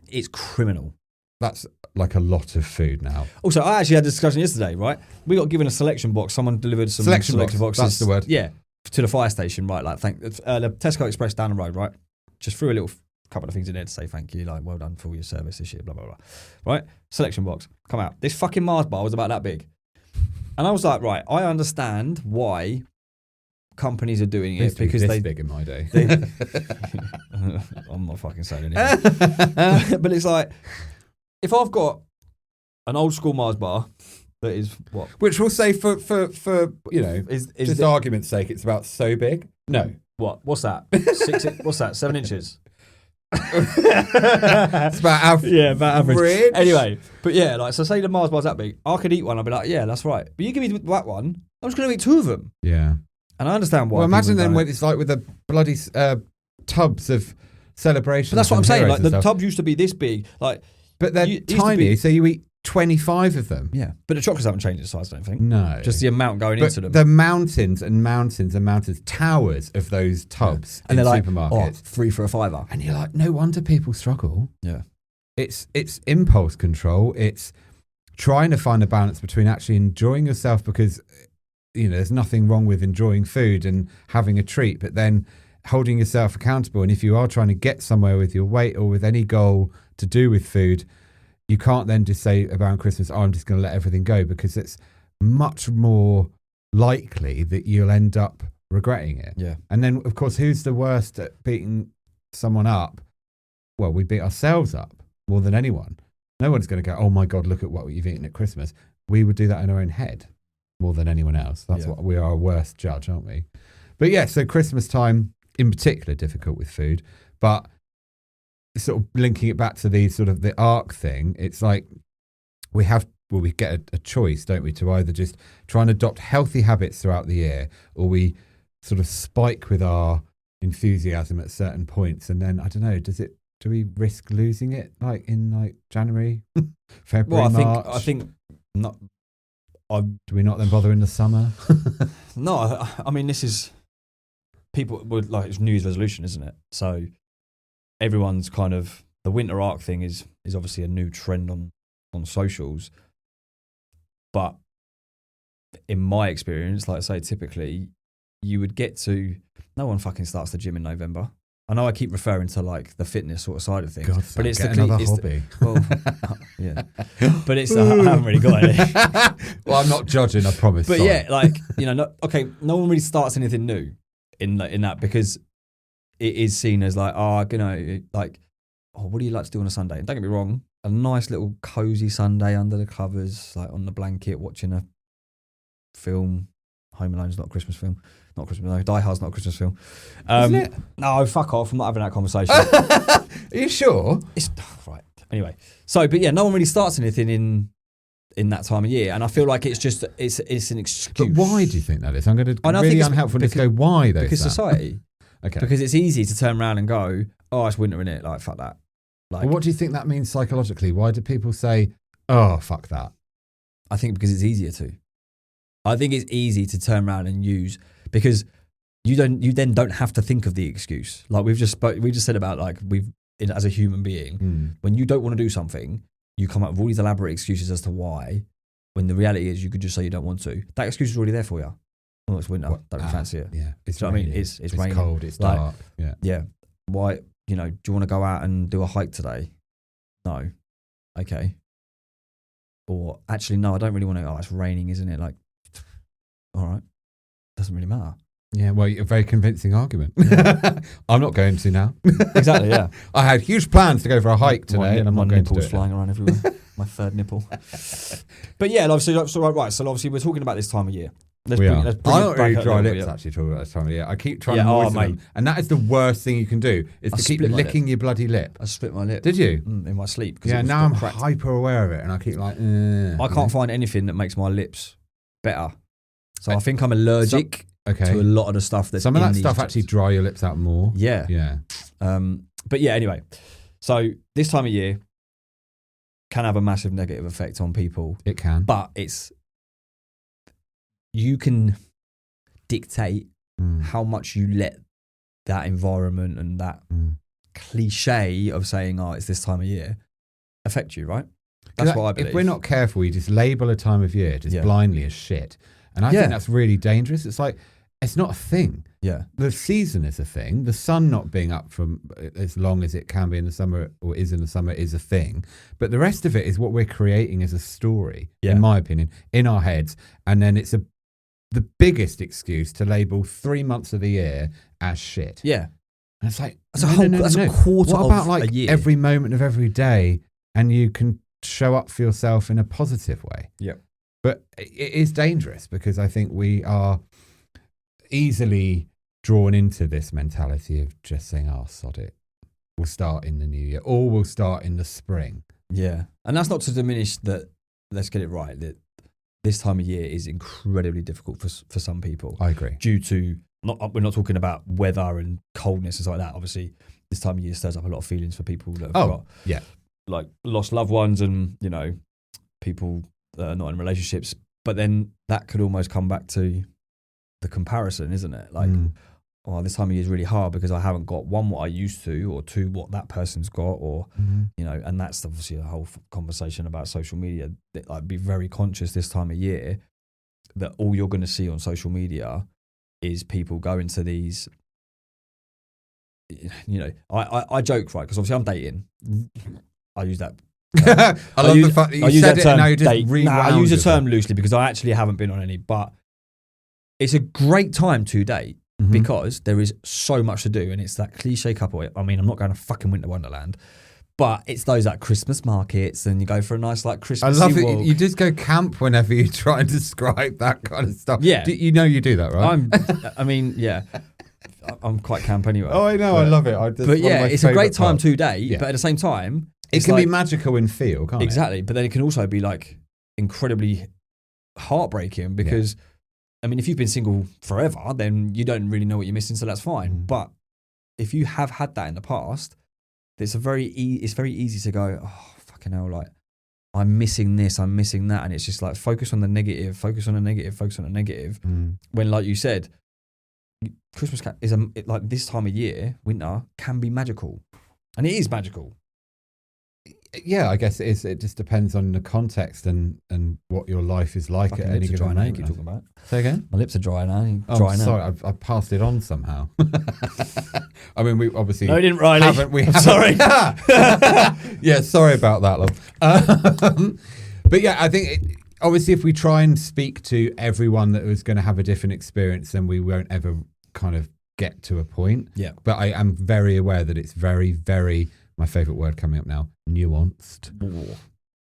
Speaker 2: It's criminal.
Speaker 1: That's like a lot of food now.
Speaker 2: Also, I actually had a discussion yesterday, right? We got given a selection box. Someone delivered some selection boxes.
Speaker 1: That's the word.
Speaker 2: Yeah, to the fire station, right? Like, the Tesco Express down the road, right? Just threw a little couple of things in there to say thank you, like, well done for all your service this year, blah, blah, blah. Right? Selection box, come out. This fucking Mars bar was about that big. And I was like, right, I understand why companies are doing it because
Speaker 1: they big in my day.
Speaker 2: I'm not fucking saying anything. But it's like, if I've got an old school Mars bar that is what?
Speaker 1: Which we'll say for you know,
Speaker 2: is
Speaker 1: just argument's sake, it's about so big. No.
Speaker 2: What? What's that? What's that? 7 inches?
Speaker 1: It's about average.
Speaker 2: Yeah, about average.
Speaker 1: Bridge.
Speaker 2: Anyway, but yeah, like, so say the Mars bar's that big, I could eat one. I'd be like, yeah, that's right. But you give me that one, I'm just going to eat 2 of them.
Speaker 1: Yeah.
Speaker 2: And I understand why.
Speaker 1: Well, imagine then when it's like with the bloody tubs of celebrations.
Speaker 2: But that's what I'm saying. Like, the
Speaker 1: stuff.
Speaker 2: tubs used to be this big, like,
Speaker 1: but they're tiny, so you eat 25 of them.
Speaker 2: Yeah, but the chocolates haven't changed in size, I don't think.
Speaker 1: No,
Speaker 2: just the amount going into them.
Speaker 1: The mountains and mountains and mountains, towers of those tubs in supermarkets.
Speaker 2: Like, 3 for a £5.
Speaker 1: And you're like, no wonder people struggle.
Speaker 2: Yeah,
Speaker 1: it's impulse control. It's trying to find a balance between actually enjoying yourself, because you know there's nothing wrong with enjoying food and having a treat, but then holding yourself accountable. And if you are trying to get somewhere with your weight or with any goal to do with food, you can't then just say around Christmas, oh, I'm just going to let everything go, because it's much more likely that you'll end up regretting it.
Speaker 2: Yeah.
Speaker 1: And then, of course, who's the worst at beating someone up? Well, we beat ourselves up more than anyone. No one's going to go, oh my God, look at what you've eaten at Christmas. We would do that in our own head more than anyone else. That's what we are, a worst judge, aren't we? But yeah, so Christmas time in particular, difficult with food, but sort of linking it back to the sort of the arc thing, it's like we get a choice, don't we, to either just try and adopt healthy habits throughout the year, or we sort of spike with our enthusiasm at certain points, and then I don't know, do we risk losing it like in like January, February, March?
Speaker 2: I think not.
Speaker 1: Do we not then bother in the summer?
Speaker 2: No, I mean, this is people would like, it's New Year's resolution, isn't it? So everyone's kind of, the winter arc thing is obviously a new trend on socials. But in my experience, like I say, typically you would get to, no one fucking starts the gym in November. I know I keep referring to like the fitness sort of side of things,
Speaker 1: God,
Speaker 2: but it's
Speaker 1: another hobby.
Speaker 2: Yeah, but it's I haven't really got any.
Speaker 1: Well, I'm not judging, I promise.
Speaker 2: But
Speaker 1: sorry.
Speaker 2: yeah, like, you know, no one really starts anything new in that, because it is seen as like, oh, you know, like, oh, what do you like to do on a Sunday? And don't get me wrong, a nice little cozy Sunday under the covers, like on the blanket, watching a film. Home Alone's not a Christmas film. Not Christmas. No, Die Hard's not a Christmas film.
Speaker 1: Isn't it?
Speaker 2: No, fuck off. I'm not having that conversation.
Speaker 1: Are you sure?
Speaker 2: It's right. Anyway, so but yeah, no one really starts anything in that time of year, and I feel like it's just it's an excuse.
Speaker 1: But why do you think that is? I'm going to really unhelpful and just go, why though?
Speaker 2: Because society.
Speaker 1: Okay.
Speaker 2: Because it's easy to turn around and go, oh, it's winter, innit? Like, fuck that. Like,
Speaker 1: well, what do you think that means psychologically? Why do people say, oh, fuck that?
Speaker 2: I think because it's easier to. I think it's easy to turn around and use, because you then don't have to think of the excuse. Like we just said about, like, as a human being, when you don't want to do something, you come up with all these elaborate excuses as to why, when the reality is you could just say you don't want to. That excuse is already there for you. Oh, it's winter. Don't fancy it.
Speaker 1: Yeah.
Speaker 2: It's I mean, it's raining.
Speaker 1: Cold. It's dark.
Speaker 2: Like, yeah. Why? You know, do you want to go out and do a hike today? No. Okay. Or actually, no, I don't really want to. Oh, it's raining, isn't it? Like, all right. Doesn't really matter.
Speaker 1: Yeah, well, a very convincing argument.
Speaker 2: Yeah.
Speaker 1: I'm not going to now.
Speaker 2: Exactly, yeah.
Speaker 1: I had huge plans to go for a hike today, and I'm not going to do it.
Speaker 2: My nipple's flying around everywhere. My third nipple. But yeah, obviously, so obviously, we're talking about this time of year.
Speaker 1: We are. I don't really dry lips actually talking about this time of year. I keep trying to moisten them, and that is the worst thing you can do, is to keep licking your bloody lip.
Speaker 2: I split my lip.
Speaker 1: Did you?
Speaker 2: In my sleep.
Speaker 1: Yeah, now I'm hyper aware of it, and I keep like,
Speaker 2: I can't find anything that makes my lips better. So I think I'm allergic to a lot of the stuff that's
Speaker 1: some of that stuff actually dry your lips out more.
Speaker 2: Yeah.
Speaker 1: Yeah.
Speaker 2: But yeah, anyway. So this time of year can have a massive negative effect on people.
Speaker 1: It can.
Speaker 2: But it's you can dictate how much you let that environment and that cliche of saying, oh, it's this time of year, affect you, right? That's what I believe.
Speaker 1: If we're not careful, we just label a time of year just blindly as shit. And I think that's really dangerous. It's like, it's not a thing.
Speaker 2: Yeah.
Speaker 1: The season is a thing. The sun not being up from as long as it can be in the summer or is in the summer is a thing. But the rest of it is what we're creating as a story, in my opinion, in our heads. And then it's the biggest excuse to label 3 months of the year as shit.
Speaker 2: Yeah.
Speaker 1: And it's like,
Speaker 2: that's a quarter
Speaker 1: what about
Speaker 2: of a year?
Speaker 1: Every moment of every day, and you can show up for yourself in a positive way.
Speaker 2: Yeah.
Speaker 1: But it is dangerous because I think we are easily drawn into this mentality of just saying, oh, sod it. We'll start in the new year, or we'll start in the spring.
Speaker 2: Yeah. And that's not to diminish that, let's get it right, that this time of year is incredibly difficult for some people.
Speaker 1: I agree.
Speaker 2: Due to, we're not talking about weather and coldness and stuff like that. Obviously, this time of year stirs up a lot of feelings for people that have got like lost loved ones and, you know, people that are not in relationships. But then that could almost come back to the comparison, isn't it? Like, oh, this time of year is really hard because I haven't got one, what I used to, or two, what that person's got, or, you know, and that's obviously a whole conversation about social media. Like, be very conscious this time of year that all you're going to see on social media is people go into these, you know, I joke, right? Because obviously I'm dating. I use that.
Speaker 1: I love the fact that you said it and now you just rewound.
Speaker 2: I use the term loosely because I actually haven't been on any, but it's a great time to date because there is so much to do, and it's that cliche couple. I mean, I'm not going to fucking Winter Wonderland, but it's those like Christmas markets, and you go for a nice like Christmas.
Speaker 1: I love it. You just go camp whenever you try and describe that kind of stuff.
Speaker 2: Yeah,
Speaker 1: you know you do that, right?
Speaker 2: I mean, yeah. I'm quite camp anyway.
Speaker 1: Oh, I know. I love it.
Speaker 2: But yeah, it's a great time to date, but at the same time,
Speaker 1: it can be magical in feel, can't it?
Speaker 2: Exactly. But then it can also be like incredibly heartbreaking because, I mean, if you've been single forever, then you don't really know what you're missing, so that's fine. But if you have had that in the past, it's very easy to go, oh, fucking hell, like, I'm missing this, I'm missing that. And it's just like, focus on the negative, focus on the negative, focus on the negative. When, like you said, Christmas is like this time of year, winter, can be magical. And it is magical.
Speaker 1: Yeah, I guess it is. It just depends on the context and what your life is like at any given moment.
Speaker 2: Keep talking about.
Speaker 1: Say again?
Speaker 2: My lips are dry now.
Speaker 1: Oh, sorry, I passed it on somehow. I mean, we obviously
Speaker 2: no, we didn't, Riley.
Speaker 1: We haven't. Sorry. Yeah, sorry about that, love. But yeah, I think obviously if we try and speak to everyone that was going to have a different experience, then we won't ever kind of get to a point.
Speaker 2: Yeah.
Speaker 1: But I am very aware that it's very, very, my favourite word coming up now, nuanced.
Speaker 2: Ooh.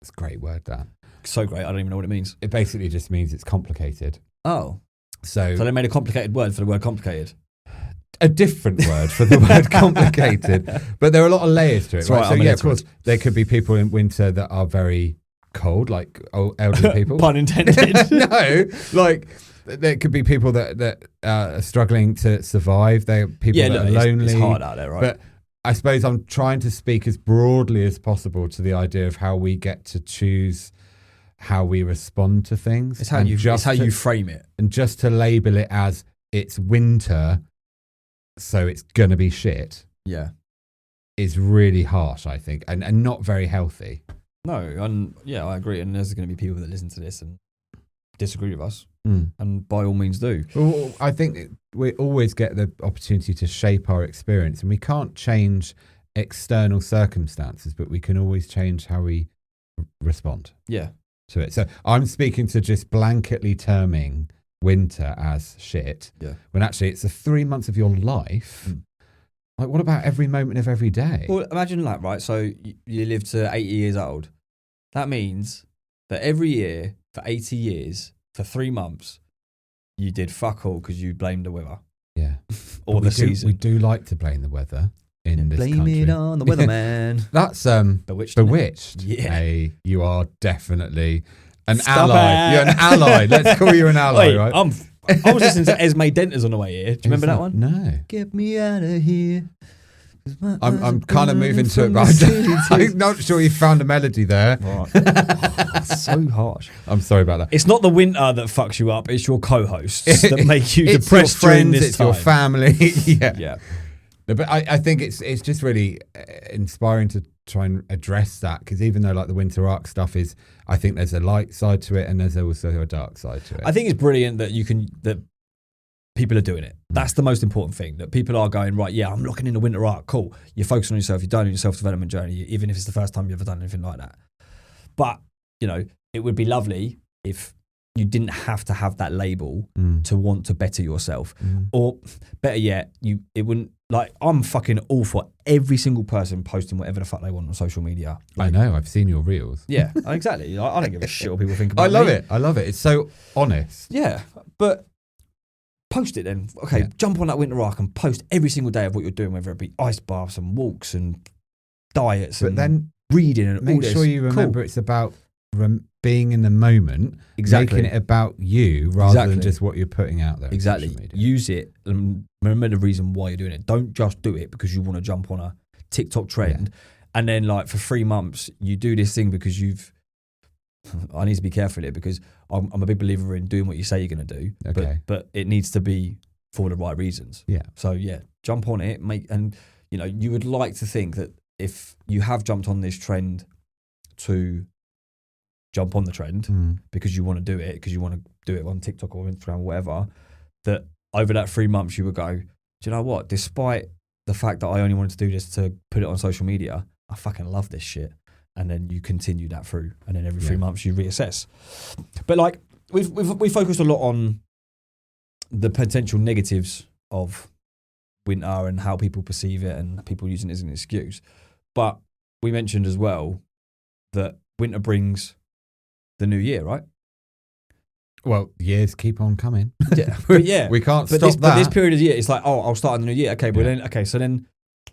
Speaker 1: It's a great word, that.
Speaker 2: So great, I don't even know what it means.
Speaker 1: It basically just means it's complicated.
Speaker 2: Oh.
Speaker 1: So
Speaker 2: they made a complicated word for the word complicated?
Speaker 1: A different word for the word complicated. But there are a lot of layers to it, right? So yeah, of course, there could be people in winter that are very cold, like elderly people.
Speaker 2: Pun intended.
Speaker 1: No, like... There could be people that are struggling to survive. There are people that are lonely.
Speaker 2: It's hard out there, right?
Speaker 1: But I suppose I'm trying to speak as broadly as possible to the idea of how we get to choose how we respond to things.
Speaker 2: It's how you frame it.
Speaker 1: And just to label it as it's winter, so it's going to be shit.
Speaker 2: Yeah.
Speaker 1: Is really harsh, I think, and not very healthy.
Speaker 2: No, and yeah, I agree. And there's going to be people that listen to this and disagree with us. And by all means do.
Speaker 1: Well, I think we always get the opportunity to shape our experience, and we can't change external circumstances, but we can always change how we respond to it. So I'm speaking to just blanketly terming winter as shit, when actually it's the 3 months of your life. Like, what about every moment of every day?
Speaker 2: Well, imagine that, right? So you live to 80 years old. That means that every year for 80 years, for 3 months, you did fuck all because you blamed the weather.
Speaker 1: Yeah.
Speaker 2: Or the season.
Speaker 1: We do like to blame the weather in this country.
Speaker 2: Blame it on the weatherman.
Speaker 1: That's Bewitched.
Speaker 2: Yeah.
Speaker 1: Hey, you are definitely an ally. You're an ally. Let's call you an ally,
Speaker 2: wait,
Speaker 1: right?
Speaker 2: I was listening to Esme Denters on the way here. Do you remember that one?
Speaker 1: No.
Speaker 2: Get me out of here.
Speaker 1: I'm kind of moving to it, but I'm not sure you found a melody there.
Speaker 2: Right. So harsh.
Speaker 1: I'm sorry about that.
Speaker 2: It's not the winter that fucks you up. It's your co-hosts that make you
Speaker 1: It's
Speaker 2: depressed
Speaker 1: your
Speaker 2: during
Speaker 1: friends,
Speaker 2: this
Speaker 1: it's
Speaker 2: time.
Speaker 1: your family. Yeah.
Speaker 2: Yeah.
Speaker 1: But I think it's just really inspiring to try and address that, because even though like the winter arc stuff is, I think there's a light side to it and there's also a dark side to it.
Speaker 2: I think it's brilliant that that people are doing it. That's the most important thing, that people are going, right, yeah, I'm looking in the winter arc, cool. You're focusing on yourself, you're doing your self-development journey, even if it's the first time you've ever done anything like that. But, you know, it would be lovely if you didn't have to have that label to want to better yourself. Or better yet, it wouldn't, like, I'm fucking all for every single person posting whatever the fuck they want on social media.
Speaker 1: I know, I've seen your reels.
Speaker 2: Yeah, exactly. I don't give a shit what people think about
Speaker 1: I love
Speaker 2: me.
Speaker 1: it. I love it. It's so honest.
Speaker 2: Yeah, but post it then. Okay, jump on that winter arc and post every single day of what you're doing, whether it be ice baths and walks and diets
Speaker 1: But
Speaker 2: and
Speaker 1: then
Speaker 2: reading and all
Speaker 1: make
Speaker 2: this.
Speaker 1: sure you remember it's about being in the moment,
Speaker 2: Exactly.
Speaker 1: making it about you rather than
Speaker 2: Exactly.
Speaker 1: just what you're putting out there. on
Speaker 2: Exactly.
Speaker 1: social media.
Speaker 2: Use it and remember the reason why you're doing it. Don't just do it because you want to jump on a TikTok trend and then like for 3 months you do this thing because I need to be careful here because I'm a big believer in doing what you say you're going to do.
Speaker 1: Okay.
Speaker 2: But it needs to be for the right reasons.
Speaker 1: Yeah.
Speaker 2: So yeah, jump on it, and you know, you would like to think that if you have jumped on this trend to jump on the trend because you want to do it, because you want to do it on TikTok or Instagram or whatever, that over that 3 months you would go, do you know what? Despite the fact that I only wanted to do this to put it on social media, I fucking love this shit. And then you continue that through, and then every 3 months you reassess. But like we focused a lot on the potential negatives of winter and how people perceive it and people using it as an excuse. But we mentioned as well that winter brings the new year, right?
Speaker 1: Well, years keep on coming.
Speaker 2: Yeah, but yeah,
Speaker 1: we can't stop that.
Speaker 2: But this period of the year, it's like, oh, I'll start in the new year. Okay, well so then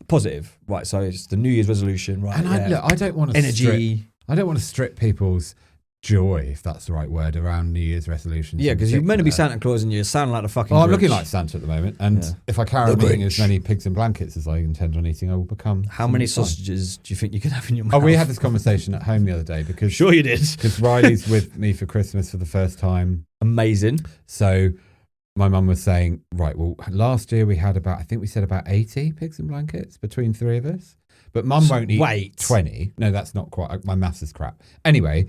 Speaker 2: positive, right? So it's the New Year's resolution, right?
Speaker 1: And I don't want to
Speaker 2: energy.
Speaker 1: I don't want to strip people's joy, if that's the right word, around New Year's resolutions.
Speaker 2: Yeah, because you're meant to be Santa Claus and you're sounding like the fucking.
Speaker 1: Well, I'm
Speaker 2: Grinch.
Speaker 1: looking like Santa at the moment, and if I carry on eating as many pigs and blankets as I intend on eating, I will become.
Speaker 2: How many sausages do you think you could have in your mouth?
Speaker 1: Oh, we had this conversation at home the other day because
Speaker 2: sure you did.
Speaker 1: Because Riley's with me for Christmas for the first time.
Speaker 2: Amazing.
Speaker 1: So my mum was saying, right, well, last year we had I think we said about 80 pigs and blankets between 3 of us. But mum won't eat 20. No, that's not quite. My maths is crap. Anyway,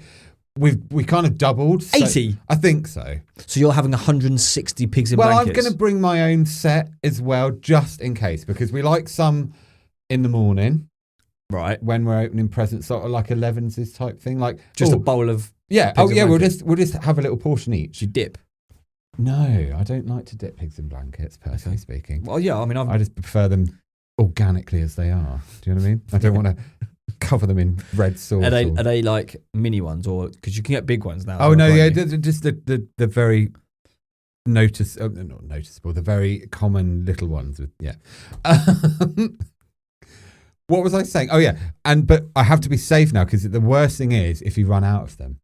Speaker 1: we kind of doubled.
Speaker 2: 80?
Speaker 1: I think so.
Speaker 2: So you're having 160 pigs and blankets?
Speaker 1: Well, I'm going to bring my own set as well, just in case, because we like some in the morning.
Speaker 2: Right.
Speaker 1: When we're opening presents, sort of like 11s type thing. Like
Speaker 2: just a bowl of
Speaker 1: pigs and blankets. We'll just have a little portion each.
Speaker 2: You dip?
Speaker 1: No, I don't like to dip pigs in blankets, personally speaking.
Speaker 2: Well, yeah, I mean,
Speaker 1: I just prefer them organically as they are. Do you know what I mean? I don't want to cover them in red sauce.
Speaker 2: Are they like mini ones, or because you can get big ones now?
Speaker 1: Oh no, yeah, just the very not noticeable, the very common little ones. What was I saying? Oh yeah, but I have to be safe now because the worst thing is if you run out of them.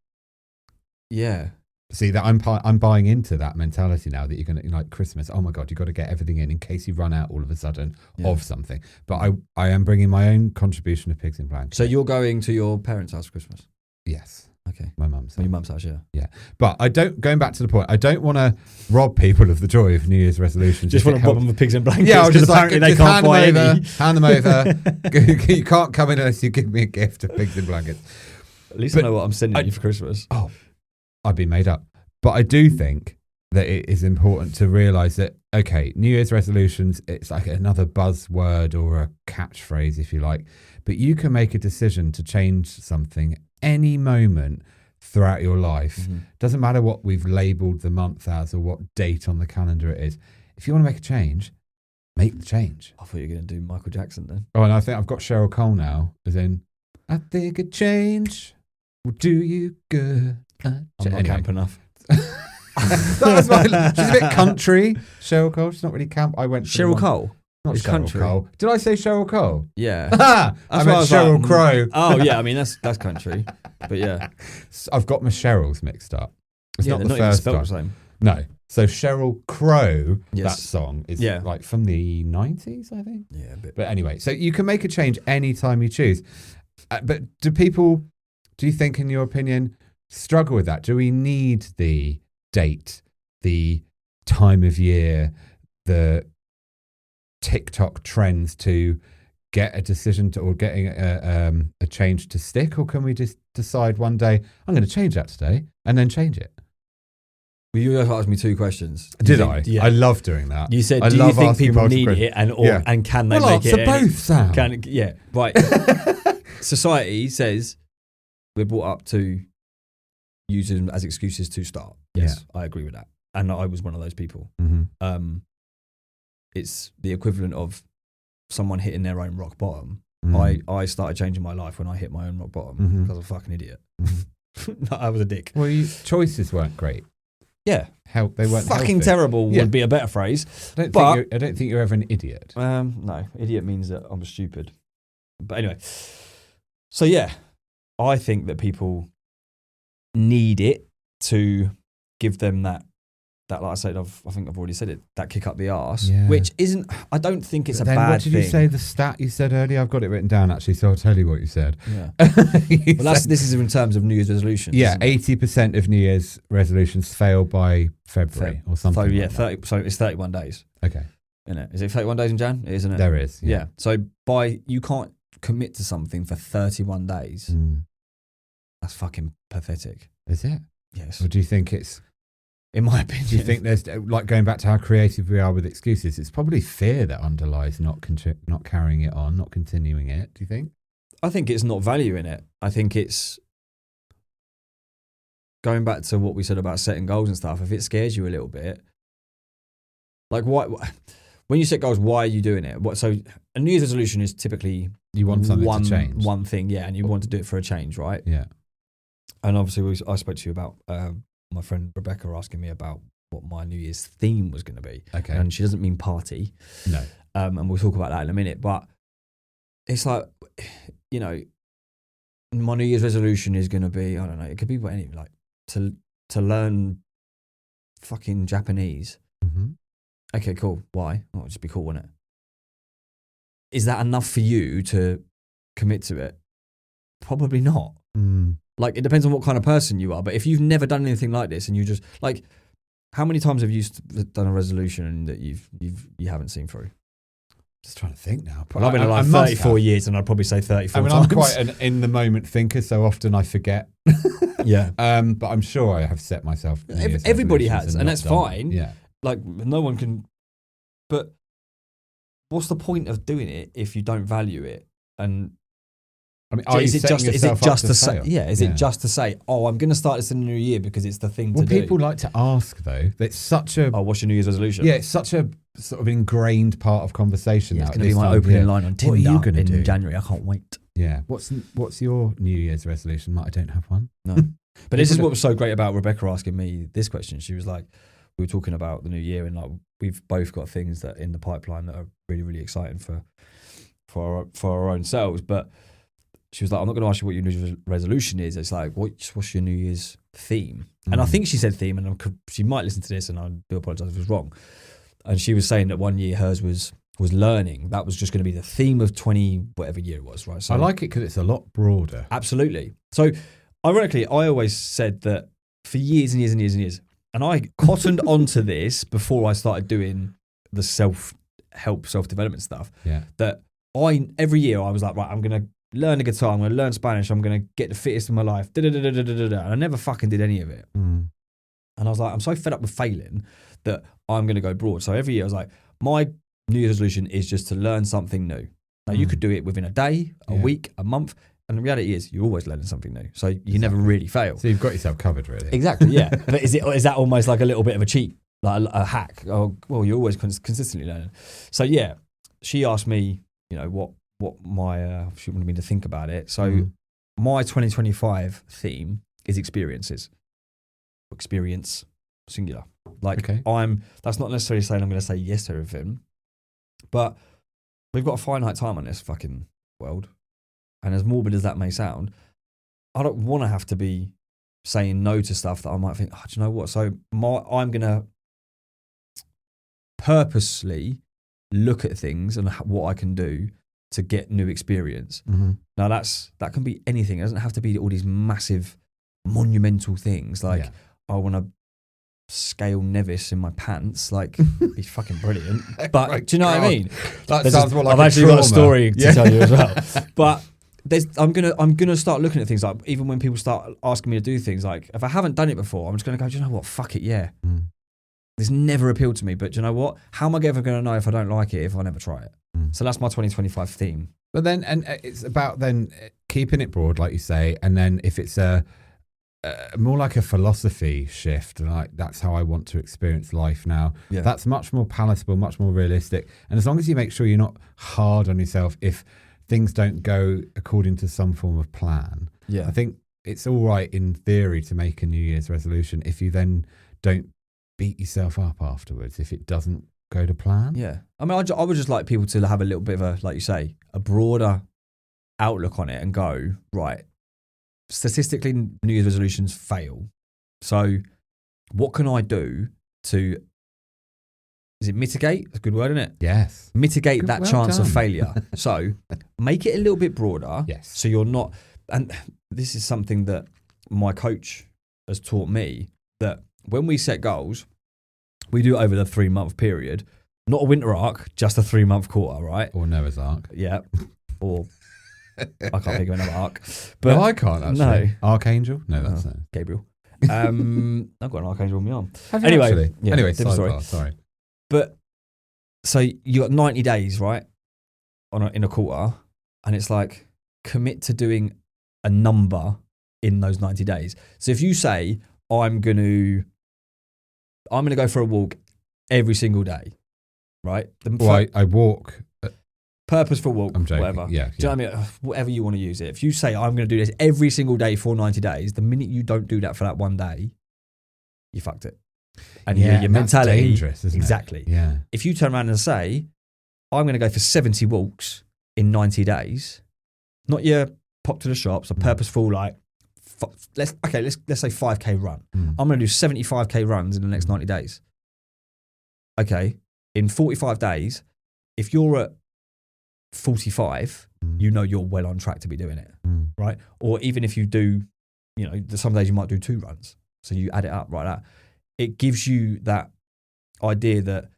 Speaker 2: Yeah.
Speaker 1: See that I'm buying into that mentality now that you're going to like Christmas. Oh my God, you've got to get everything in case you run out all of a sudden of something. But I am bringing my own contribution of pigs in blankets.
Speaker 2: So you're going to your parents' house for Christmas?
Speaker 1: Yes.
Speaker 2: Okay.
Speaker 1: My mum's.
Speaker 2: Your mum's house, yeah.
Speaker 1: Yeah. But going back to the point, I don't want to rob people of the joy of New Year's resolutions.
Speaker 2: Just want to rob them with pigs and blankets.
Speaker 1: Yeah,
Speaker 2: because apparently they can't buy any.
Speaker 1: Hand them over. You can't come in unless you give me a gift of pigs and blankets.
Speaker 2: At least I know what I'm sending you for Christmas.
Speaker 1: Oh, I'd be made up. But I do think that it is important to realise that, okay, New Year's resolutions, it's like another buzzword or a catchphrase, if you like. But you can make a decision to change something any moment throughout your life. Mm-hmm. Doesn't matter what we've labelled the month as or what date on the calendar it is. If you want to make a change, make the change.
Speaker 2: I thought you were going to do Michael Jackson then.
Speaker 1: Oh, and I think I've got Cheryl Cole now, as in, I think a change will do you good.
Speaker 2: I'm not camp enough.
Speaker 1: That was she's a bit country, Cheryl Cole. She's not really camp. I went
Speaker 2: Cheryl Cole.
Speaker 1: Not
Speaker 2: Cheryl
Speaker 1: country. Cole. Did I say Cheryl Cole?
Speaker 2: Yeah.
Speaker 1: I meant Cheryl Crow.
Speaker 2: Oh yeah, I mean that's country, but yeah.
Speaker 1: I've got my Cheryls mixed up. It's not
Speaker 2: they're
Speaker 1: the
Speaker 2: not even
Speaker 1: first
Speaker 2: spelled
Speaker 1: time.
Speaker 2: the same.
Speaker 1: No, So Sheryl Crow,
Speaker 2: Yes.
Speaker 1: that song is
Speaker 2: Yeah.
Speaker 1: like from the 90s, I think.
Speaker 2: Yeah, a bit.
Speaker 1: But anyway, so you can make a change anytime you choose. But do you think, in your opinion, struggle with that? Do we need the date, the time of year, the TikTok trends to get a decision to, or getting a change to stick? Or can we just decide one day, I'm going to change that today, and then change it?
Speaker 2: Well, you asked me 2 questions.
Speaker 1: Did I?
Speaker 2: Yeah.
Speaker 1: I love doing that.
Speaker 2: You said,
Speaker 1: I
Speaker 2: do you
Speaker 1: love
Speaker 2: think
Speaker 1: asking
Speaker 2: people
Speaker 1: multiple
Speaker 2: need
Speaker 1: questions.
Speaker 2: it and can they
Speaker 1: Well,
Speaker 2: make it?
Speaker 1: answer both, Sam.
Speaker 2: Yeah, right. Society says we're brought up to use them as excuses to start. Yes, I agree with that. And I was one of those people.
Speaker 1: Mm-hmm.
Speaker 2: It's the equivalent of someone hitting their own rock bottom.
Speaker 1: Mm-hmm.
Speaker 2: I started changing my life when I hit my own rock bottom
Speaker 1: Mhm.
Speaker 2: because I was a fucking idiot.
Speaker 1: Mhm.
Speaker 2: I was a dick.
Speaker 1: Well, choices weren't great.
Speaker 2: Yeah.
Speaker 1: They weren't
Speaker 2: fucking
Speaker 1: healthy.
Speaker 2: terrible
Speaker 1: Yeah.
Speaker 2: would be a better phrase.
Speaker 1: I don't think you're ever an idiot.
Speaker 2: No, idiot means that I'm stupid. But anyway, so yeah, I think that people need it to give them that like I said, I think I've already said it, that kick up the arse,
Speaker 1: Yeah.
Speaker 2: which isn't, I don't think it's
Speaker 1: But
Speaker 2: a
Speaker 1: then
Speaker 2: bad
Speaker 1: what did
Speaker 2: thing.
Speaker 1: you say, the stat you said earlier? I've got it written down, actually, so I'll tell you what you said.
Speaker 2: Yeah.
Speaker 1: You
Speaker 2: Well,
Speaker 1: said-
Speaker 2: this is in terms of New Year's resolutions.
Speaker 1: yeah,
Speaker 2: isn't it?
Speaker 1: 80% of New Year's resolutions fail by February or something.
Speaker 2: So yeah,
Speaker 1: like that.
Speaker 2: 30. So it's 31 days.
Speaker 1: Okay.
Speaker 2: Isn't it? Is it 31 days in Jan? It is, isn't it?
Speaker 1: There is.
Speaker 2: Yeah. So you can't commit to something for 31 days.
Speaker 1: Mm.
Speaker 2: That's fucking pathetic.
Speaker 1: Is it?
Speaker 2: Yes.
Speaker 1: Or do you think it's,
Speaker 2: In my opinion.
Speaker 1: do you think there's, like, going back to how creative we are with excuses, it's probably fear that underlies not carrying it on, not continuing it, do you think?
Speaker 2: I think it's not valuing it. I think it's going back to what we said about setting goals and stuff. If it scares you a little bit, like when you set goals, why are you doing it? So a New Year's resolution is typically
Speaker 1: You want something to change.
Speaker 2: one thing, yeah, and you want to do it for a change, right?
Speaker 1: Yeah.
Speaker 2: And obviously, I spoke to you about my friend Rebecca asking me about what my New Year's theme was going to be.
Speaker 1: Okay.
Speaker 2: And she doesn't mean party.
Speaker 1: No.
Speaker 2: And we'll talk about that in a minute. But it's like, you know, my New Year's resolution is going to be, I don't know, it could be anything, like to learn fucking Japanese.
Speaker 1: Mm-hmm.
Speaker 2: Okay, cool. Why? Oh, it'd just be cool, wouldn't it? Is that enough for you to commit to it? Probably not.
Speaker 1: Mm.
Speaker 2: Like, it depends on what kind of person you are. But if you've never done anything like this and you just, like, how many times have you done a resolution that you haven't seen through?
Speaker 1: Just trying to think now.
Speaker 2: Well, I've been alive 34 years, and I'd probably say 34
Speaker 1: I mean,
Speaker 2: times.
Speaker 1: I'm quite an in-the-moment thinker, so often I forget.
Speaker 2: Yeah.
Speaker 1: But I'm sure I have set myself New Year's
Speaker 2: Everybody
Speaker 1: resolutions
Speaker 2: has, and
Speaker 1: not
Speaker 2: that's
Speaker 1: done them.
Speaker 2: fine.
Speaker 1: Yeah.
Speaker 2: Like, no one can. But what's the point of doing it if you don't value it? And
Speaker 1: I mean, are you setting yourself up to
Speaker 2: say?
Speaker 1: fail?
Speaker 2: Yeah. Is it just to say, oh, I'm going to start this in the new year because it's the thing
Speaker 1: Well,
Speaker 2: to do?
Speaker 1: people like to ask, though. It's such a...
Speaker 2: Oh, what's your New Year's resolution?
Speaker 1: Yeah, it's such a sort of ingrained part of conversation.
Speaker 2: Yeah,
Speaker 1: now
Speaker 2: it's
Speaker 1: at
Speaker 2: going to be
Speaker 1: this
Speaker 2: my
Speaker 1: time of
Speaker 2: opening
Speaker 1: year.
Speaker 2: line on
Speaker 1: What are
Speaker 2: Tinder
Speaker 1: you gonna
Speaker 2: in
Speaker 1: do?
Speaker 2: January. I can't wait.
Speaker 1: Yeah. What's your New Year's resolution? Matt, I don't have one.
Speaker 2: No. But this is what was so great about Rebecca asking me this question. She was like, we were talking about the new year, and like we've both got things that in the pipeline that are really, really exciting for our own selves. But she was like, I'm not going to ask you what your New Year's resolution is. It's like, what's your New Year's theme? And I think she said theme, and she might listen to this, and I do apologize if it was wrong. And she was saying that one year hers was learning. That was just going to be the theme of 20 whatever year it was, right? So
Speaker 1: I like it because it's a lot broader.
Speaker 2: absolutely. So ironically, I always said that for years and years and years and years, and I cottoned onto this before I started doing the self-help, self-development stuff,
Speaker 1: Yeah.
Speaker 2: that every year I was like, right, I'm going to learn the guitar, I'm going to learn Spanish, I'm going to get the fittest in my life, and I never fucking did any of it.
Speaker 1: Mm.
Speaker 2: And I was like, I'm so fed up with failing that I'm going to go broad. So every year I was like, my New Year's resolution is just to learn something new. Now, you could do it within a day, a week, a month. And the reality is you're always learning something new. So you never really fail.
Speaker 1: So you've got yourself covered, really.
Speaker 2: Exactly, yeah. But is that almost like a little bit of a cheat, like a hack? Oh, well, you're always consistently learning. So yeah, she asked me, you know, what my, she wanted me to think about it. So my 2025 theme is experiences. Experience, singular. Like that's not necessarily saying I'm going to say yes to everything, but we've got a finite time on this fucking world. And as morbid as that may sound, I don't want to have to be saying no to stuff that I might think, oh, do you know what? So I'm going to purposely look at things and what I can do to get new experience. Now that can be anything. It doesn't have to be all these massive monumental things like I want to scale Nevis in my pants. Like, be fucking brilliant. But do you know what I mean?
Speaker 1: That sounds more like
Speaker 2: I've actually got a story to tell you as well. But I'm gonna start looking at things like, even when people start asking me to do things, like if I haven't done it before, I'm just gonna go, do you know what? Fuck it, yeah. This never appealed to me, but do you know what? How am I ever gonna know if I don't like it if I never try it? So that's my 2025 theme.
Speaker 1: But then, and it's about then keeping it broad, like you say, and then if it's a more like a philosophy shift, like that's how I want to experience life now. Yeah. That's much more palatable, much more realistic. And as long as you make sure you're not hard on yourself if things don't go according to some form of plan. I think it's all right in theory to make a New Year's resolution if you then don't beat yourself up afterwards if it doesn't go to plan.
Speaker 2: Yeah. I mean, I would just like people to have a little bit of a, like you say, a broader outlook on it and go, right, statistically, New Year's resolutions fail. So what can I do to, is it mitigate? That's a good word, isn't it?
Speaker 1: Yes.
Speaker 2: Mitigate that chance of failure. So make it a little bit broader.
Speaker 1: Yes.
Speaker 2: So you're not, and this is something that my coach has taught me, that when we set goals, we do it over the 3-month period, not a winter arc, just a 3-month quarter, right?
Speaker 1: Or Noah's Ark.
Speaker 2: Yeah. Or I can't think of another arc. But
Speaker 1: no, I can't actually.
Speaker 2: No.
Speaker 1: Archangel? No, that's not.
Speaker 2: Gabriel. I've got an archangel on my arm.
Speaker 1: Anyway,
Speaker 2: sidebar,
Speaker 1: sorry.
Speaker 2: But so you got 90 days, right? In a quarter, and it's like, commit to doing a number in those 90 days. So if you say, I'm gonna go for a walk every single day, right?
Speaker 1: I walk.
Speaker 2: Purposeful walk,
Speaker 1: I'm joking.
Speaker 2: Whatever.
Speaker 1: Yeah.
Speaker 2: Do you know what I mean? Whatever you want to use it. If you say, I'm going to do this every single day for 90 days, the minute you don't do that for that one day, you fucked it. And your mentality.
Speaker 1: That's dangerous, isn't
Speaker 2: exactly.
Speaker 1: it? Yeah.
Speaker 2: If you turn around and say, I'm going to go for 70 walks in 90 days, not your pop to the shops, a purposeful, like, let's say 5K run. I'm going to do 75K runs in the next 90 days. Okay. In 45 days, if you're at 45, you know you're well on track to be doing it, right? Or even if you do, some days you might do 2 runs, so you add it up right that. It gives you that idea that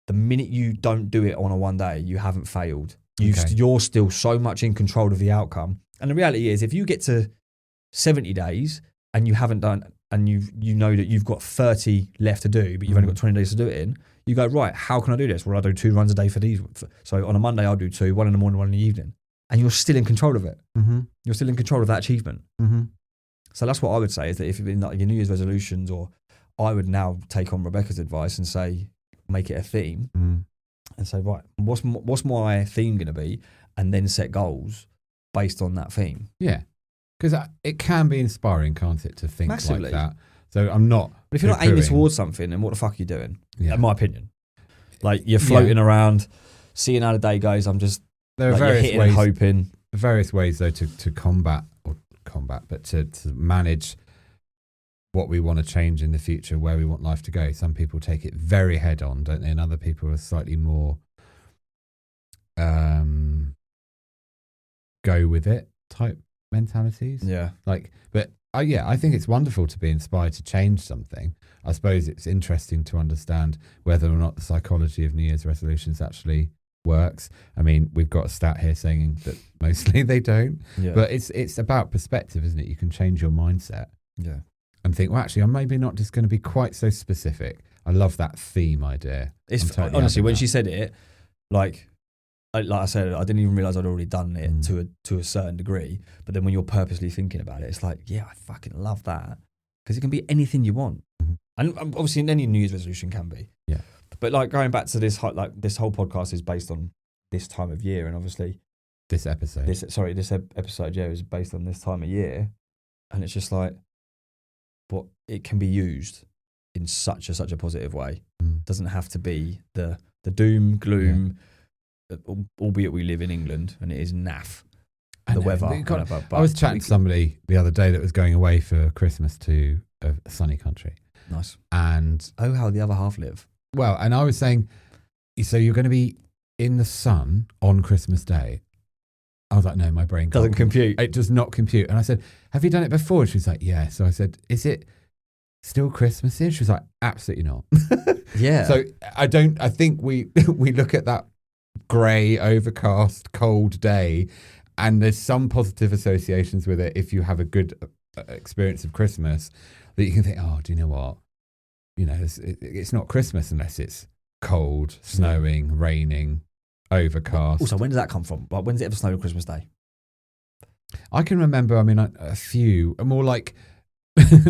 Speaker 2: the minute you don't do it on a one day, you haven't failed. You're still so much in control of the outcome. And the reality is, if you get to 70 days and you haven't done, and you know that you've got 30 left to do, but you've only got 20 days to do it in, you go, right, how can I do this? Well, I do 2 runs a day for these. So on a Monday, I'll do 2, 1 in the morning, 1 in the evening. And you're still in control of it. You're still in control of that achievement. So that's what I would say, is that if you've been like your New Year's resolutions, or I would now take on Rebecca's advice and say, make it a theme and say, right, what's my theme going to be? And then set goals based on that theme.
Speaker 1: Yeah. Because it can be inspiring, can't it, to think
Speaker 2: massively
Speaker 1: like that. So I'm not.
Speaker 2: But if you're not aiming towards something, then what the fuck are you doing?
Speaker 1: Yeah.
Speaker 2: In my opinion, like you're floating around, seeing how the day goes. I'm just
Speaker 1: there are
Speaker 2: like,
Speaker 1: various
Speaker 2: hitting
Speaker 1: ways,
Speaker 2: and hoping.
Speaker 1: Various ways though to combat, but to manage what we want to change in the future, where we want life to go. Some people take it very head on, don't they? And other people are slightly more go with it type mentalities.
Speaker 2: Yeah.
Speaker 1: I think it's wonderful to be inspired to change something. I suppose it's interesting to understand whether or not the psychology of New Year's resolutions actually works. I mean, we've got a stat here saying that mostly they don't. Yeah. But it's about perspective, isn't it? You can change your mindset.
Speaker 2: Yeah.
Speaker 1: And think, well, actually, I'm maybe not just going to be quite so specific. I love that theme idea.
Speaker 2: It's totally honestly, when she said it, like I said, I didn't even realize I'd already done it to a certain degree. But then when you're purposely thinking about it, it's like, yeah, I fucking love that, because it can be anything you want, and obviously any New Year's resolution can be.
Speaker 1: Yeah.
Speaker 2: But like going back to this whole podcast is based on this time of year, and obviously
Speaker 1: this episode,
Speaker 2: is based on this time of year, and it's just like, but it can be used in such a positive way. It doesn't have to be the doom gloom. Yeah. Albeit we live in England and it is naff, the weather.
Speaker 1: I was chatting to somebody the other day that was going away for Christmas to a sunny country.
Speaker 2: Nice.
Speaker 1: And
Speaker 2: how the other half live.
Speaker 1: Well, and I was saying, so you're going to be in the sun on Christmas Day. I was like, no, my brain
Speaker 2: Doesn't compute.
Speaker 1: It does not compute. And I said, have you done it before? She was like, yeah. So I said, is it still Christmassy? She was like, absolutely not.
Speaker 2: Yeah.
Speaker 1: So I think we look at that grey, overcast, cold day, and there's some positive associations with it if you have a good experience of Christmas, that you can think, oh, do you know what? You know, it's not Christmas unless it's cold, snowing, raining, overcast.
Speaker 2: Also, when does that come from? Like, when's it ever snowed on Christmas Day?
Speaker 1: I can remember, I mean, a few, more like,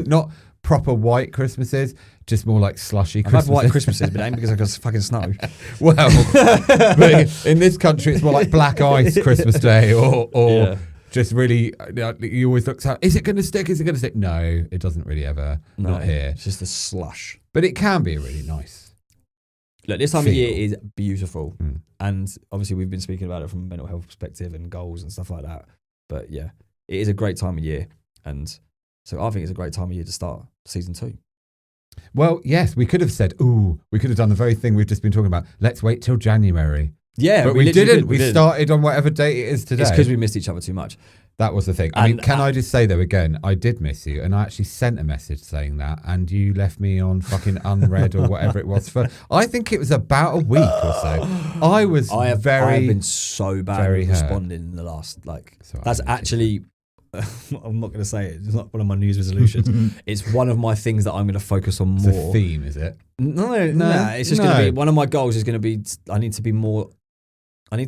Speaker 1: not proper white Christmases, just more like slushy
Speaker 2: I've
Speaker 1: Christmases.
Speaker 2: had white Christmases, but it ain't because I've got fucking snow.
Speaker 1: Well, but in this country, it's more like black ice Christmas Day, or just really, you always look out, is it going to stick? Is it going to stick? No, it doesn't really ever.
Speaker 2: No,
Speaker 1: not here.
Speaker 2: It's just a slush.
Speaker 1: But it can be really nice.
Speaker 2: Look, this time of year is beautiful. And obviously we've been speaking about it from a mental health perspective and goals and stuff like that. But yeah, it is a great time of year. And so I think it's a great time of year to start season 2.
Speaker 1: Well, yes, we could have said, we could have done the very thing we've just been talking about. Let's wait till January.
Speaker 2: Yeah,
Speaker 1: but we didn't. We started on whatever date it is today.
Speaker 2: It's because we missed each other too much.
Speaker 1: That was the thing. I mean, can I just say though, again, I did miss you, and I actually sent a message saying that, and you left me on fucking unread or whatever it was for. I think it was about a week or so. I have
Speaker 2: been so bad at responding in the last that's actually. I'm not going to say it. It's not one of my New Year's resolutions. It's one of my things that I'm going to focus on more.
Speaker 1: It's a theme, is it?
Speaker 2: No. It's just going to be one of my goals. Is going to be I need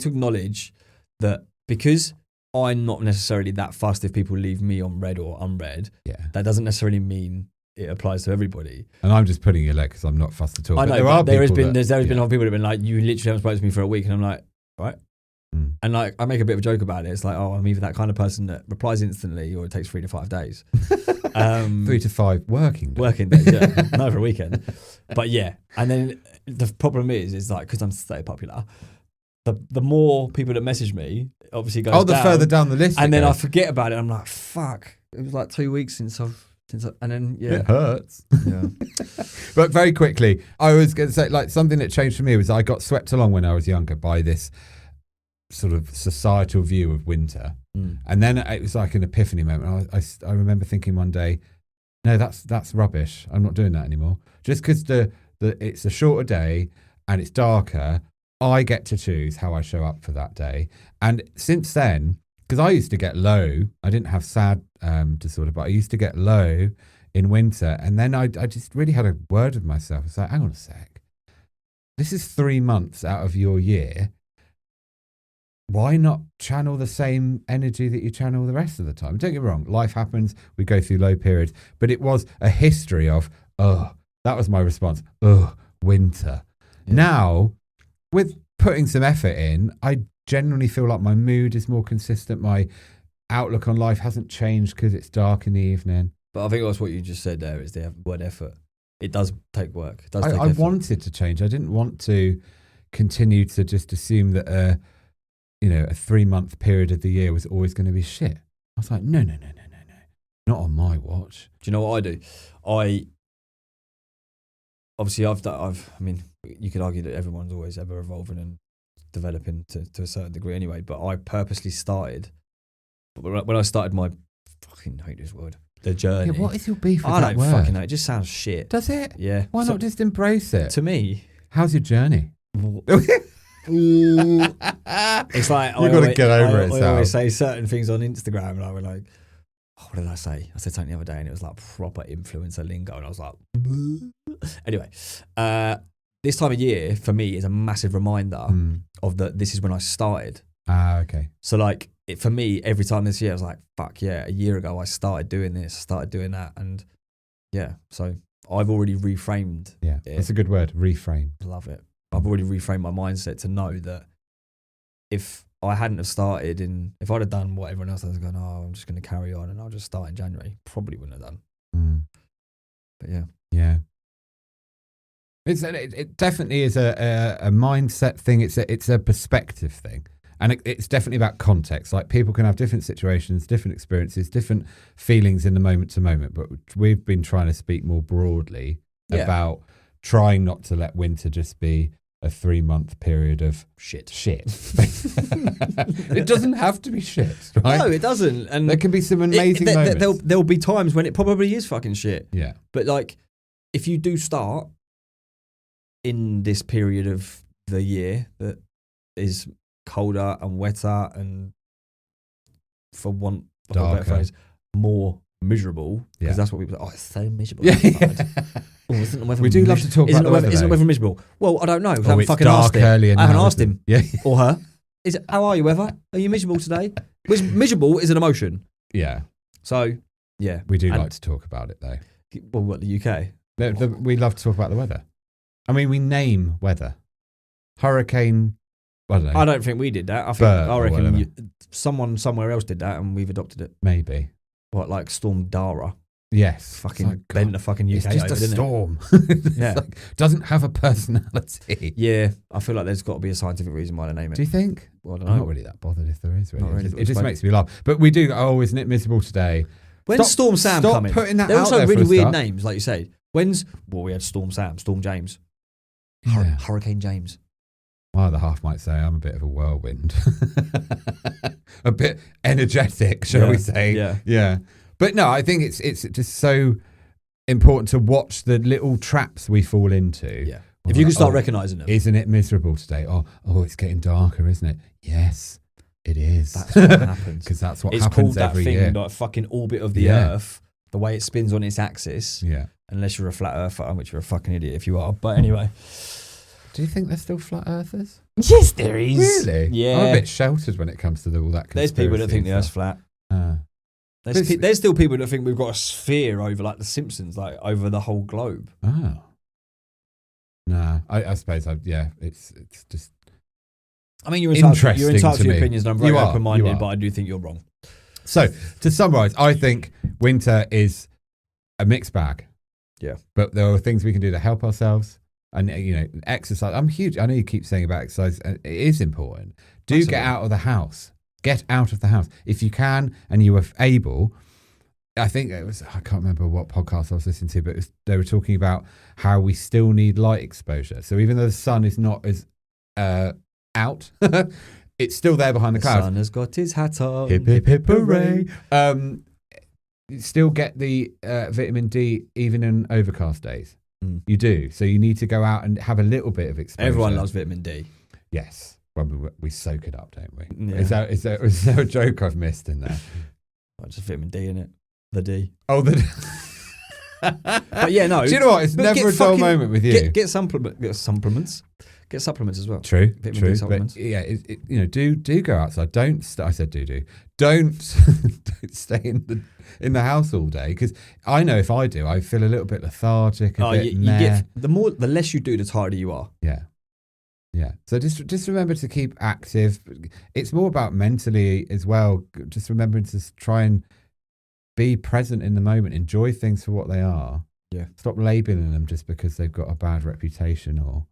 Speaker 2: to acknowledge that because I'm not necessarily that fussed if people leave me on read or unread.
Speaker 1: Yeah,
Speaker 2: that doesn't necessarily mean it applies to everybody.
Speaker 1: And I'm just putting your leg because I'm not fussed at all.
Speaker 2: I know, there has been other people that have been like, you literally haven't spoken to me for a week, and I'm like, all right. And like, I make a bit of a joke about it. It's like, oh, I'm either that kind of person that replies instantly, or it takes 3 to 5 days.
Speaker 1: 3 to 5 working
Speaker 2: days, yeah, not over a weekend. But yeah, and then the problem is like, because I'm so popular, the more people that message me obviously goes down,
Speaker 1: further down the list,
Speaker 2: and then I forget about it. I'm like, fuck, it was like 2 weeks and then
Speaker 1: it hurts.
Speaker 2: Yeah.
Speaker 1: But very quickly, I was going to say, like, something that changed for me was I got swept along when I was younger by this sort of societal view of winter, and then it was like an epiphany moment. I remember thinking one day, no, that's rubbish. I'm not doing that anymore. Just because it's a shorter day and it's darker, I get to choose how I show up for that day. And since then, because I used to get low, I didn't have sad disorder, but I used to get low in winter, and then I just really had a word with myself. It's like, hang on a sec, this is 3 months out of your year. Why not channel the same energy that you channel the rest of the time? Don't get me wrong, life happens, we go through low periods, but it was a history of, that was my response, winter. Yeah. Now, with putting some effort in, I generally feel like my mood is more consistent, my outlook on life hasn't changed because it's dark in the evening.
Speaker 2: But I think that's what you just said there, is the word effort. It does take work. It does take
Speaker 1: I wanted to change. I didn't want to continue to just assume that a 3-month period of the year was always going to be shit. I was like, no, not on my watch.
Speaker 2: Do you know what I do? You could argue that everyone's always ever evolving and developing to a certain degree anyway, but I purposely started, when I started my, fucking hate this word, the journey.
Speaker 1: Yeah, what is your beef with
Speaker 2: that
Speaker 1: word?
Speaker 2: I don't fucking know, it just sounds shit.
Speaker 1: Does it?
Speaker 2: Yeah.
Speaker 1: Why not just embrace it?
Speaker 2: To me.
Speaker 1: How's your journey?
Speaker 2: It's like
Speaker 1: you've got to get over it.
Speaker 2: I always say certain things on Instagram, and I was like, what did I say? I said something the other day, and it was like proper influencer lingo, and I was like, anyway, this time of year for me is a massive reminder of that. This is when I started.
Speaker 1: Okay.
Speaker 2: So like, for me, every time this year, I was like, fuck yeah, a year ago I started doing this, started doing that, and yeah, so I've already reframed.
Speaker 1: Yeah, it's a good word, reframe.
Speaker 2: Love it. I've already reframed my mindset to know that if I hadn't have started if I'd have done what everyone else has gone, I'm just going to carry on and I'll just start in January, probably wouldn't have done. But yeah.
Speaker 1: Yeah. It definitely is a mindset thing. It's a perspective thing. And it's definitely about context. Like, people can have different situations, different experiences, different feelings in the moment to moment. But we've been trying to speak more broadly about trying not to let winter just be a 3-month period of
Speaker 2: shit.
Speaker 1: It doesn't have to be shit, right?
Speaker 2: No, it doesn't. And
Speaker 1: there can be some amazing moments.
Speaker 2: There'll be times when it probably is fucking shit.
Speaker 1: Yeah.
Speaker 2: But like, if you do start in this period of the year that is colder and wetter and, for want of a better phrase, more miserable, because that's what people say. Oh, it's so miserable.
Speaker 1: Yeah. We do love to talk about the weather.
Speaker 2: Isn't the weather miserable? Well, I don't know. I haven't
Speaker 1: fucking asked him.
Speaker 2: I haven't asked him.
Speaker 1: Yeah.
Speaker 2: Or her. How are you, weather? Are you miserable today? Which miserable is an emotion.
Speaker 1: Yeah.
Speaker 2: So, yeah.
Speaker 1: We do like to talk about it, though.
Speaker 2: Well, what, the UK?
Speaker 1: We love to talk about the weather. I mean, we name weather. Hurricane, I don't know.
Speaker 2: I don't think we did that. I reckon someone somewhere else did that and we've adopted it.
Speaker 1: Maybe.
Speaker 2: What, like Storm Dara?
Speaker 1: Yes.
Speaker 2: Fucking bent the fucking UK.
Speaker 1: It's just
Speaker 2: over,
Speaker 1: a storm.
Speaker 2: Yeah.
Speaker 1: Doesn't have a personality.
Speaker 2: Yeah. I feel like there's got to be a scientific reason why they name it.
Speaker 1: Do you think?
Speaker 2: Well, I don't know.
Speaker 1: I'm not really that bothered if there is. Really.
Speaker 2: Not really.
Speaker 1: It just makes me laugh. But we do, isn't it miserable today?
Speaker 2: When's Storm Sam coming?
Speaker 1: Stop putting that
Speaker 2: They're
Speaker 1: out
Speaker 2: also
Speaker 1: there
Speaker 2: really
Speaker 1: for a
Speaker 2: weird
Speaker 1: start.
Speaker 2: names, like you say. We had Storm Sam, Storm James.
Speaker 1: Yeah.
Speaker 2: Hurricane James.
Speaker 1: My other half might say I'm a bit of a whirlwind. A bit energetic, shall we say.
Speaker 2: Yeah.
Speaker 1: Yeah. But no, I think it's just so important to watch the little traps we fall into.
Speaker 2: Yeah. If you can start recognising them.
Speaker 1: Isn't it miserable today? Oh, it's getting darker, isn't it? Yes, it is.
Speaker 2: That's what happens.
Speaker 1: Because that's what
Speaker 2: it's
Speaker 1: happens
Speaker 2: called that
Speaker 1: every
Speaker 2: thing,
Speaker 1: year.
Speaker 2: like fucking orbit of the Earth, the way it spins on its axis.
Speaker 1: Yeah.
Speaker 2: Unless you're a flat earther, which you're a fucking idiot if you are. But anyway.
Speaker 1: Do you think there's still flat earthers?
Speaker 2: Yes, there is.
Speaker 1: Really?
Speaker 2: Yeah.
Speaker 1: I'm a bit sheltered when it comes to all that conspiracy.
Speaker 2: There's people that think the Earth's flat. There's still people that think we've got a sphere over, like the Simpsons, like over the whole globe.
Speaker 1: Oh. No, I suppose, it's just...
Speaker 2: I mean, you're entitled to
Speaker 1: Interesting
Speaker 2: your
Speaker 1: me.
Speaker 2: opinions, and I'm very
Speaker 1: You are.
Speaker 2: open-minded, but I do think you're wrong.
Speaker 1: So, to summarise, I think winter is a mixed bag.
Speaker 2: Yeah.
Speaker 1: But there are things we can do to help ourselves. And, exercise. I'm huge. I know you keep saying about exercise. It is important. Get out of the house. Get out of the house. If you can and you are able, I think I can't remember what podcast I was listening to, but they were talking about how we still need light exposure. So even though the sun is not as out, it's still there behind the clouds.
Speaker 2: The sun has got his hat on.
Speaker 1: Hip, hip, hip, hooray. You still get the vitamin D even in overcast days.
Speaker 2: Mm.
Speaker 1: You do. So you need to go out and have a little bit of exposure.
Speaker 2: Everyone loves vitamin D.
Speaker 1: Yes. Well, we soak it up, don't we?
Speaker 2: Yeah.
Speaker 1: Is there a joke I've missed in there?
Speaker 2: Well, just vitamin D in it. The D.
Speaker 1: Oh,
Speaker 2: But yeah, no.
Speaker 1: Do you know what? It's never a dull moment with you.
Speaker 2: Get supplements. Get supplements as well.
Speaker 1: True.
Speaker 2: Vitamin D supplements.
Speaker 1: But yeah, do go outside. I said do. Don't stay in the house all day, because I know if I do, I feel a little bit lethargic.
Speaker 2: The less you do, the tighter you are.
Speaker 1: Yeah. Yeah. So just remember to keep active. It's more about mentally as well. Just remembering to try and be present in the moment. Enjoy things for what they are.
Speaker 2: Yeah.
Speaker 1: Stop labeling them just because they've got a bad reputation or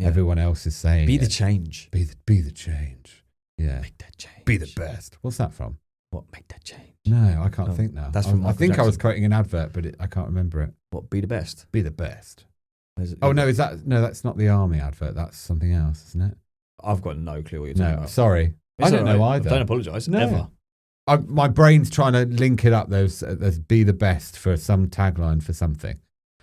Speaker 1: everyone else is saying.
Speaker 2: Be the change.
Speaker 1: Be the change. Yeah.
Speaker 2: Make that change.
Speaker 1: Be the best. What's that from?
Speaker 2: What? Make that change.
Speaker 1: No, I can't think now.
Speaker 2: That's from
Speaker 1: I think
Speaker 2: Jackson.
Speaker 1: I was quoting an advert, but I can't remember it.
Speaker 2: What? Be the best.
Speaker 1: Be the best. That's not the army advert. That's something else, isn't it?
Speaker 2: I've got no clue what you're talking about.
Speaker 1: Sorry. I don't know either.
Speaker 2: Don't apologise.
Speaker 1: No.
Speaker 2: Ever.
Speaker 1: My brain's trying to link it up. There's be the best for some tagline for something.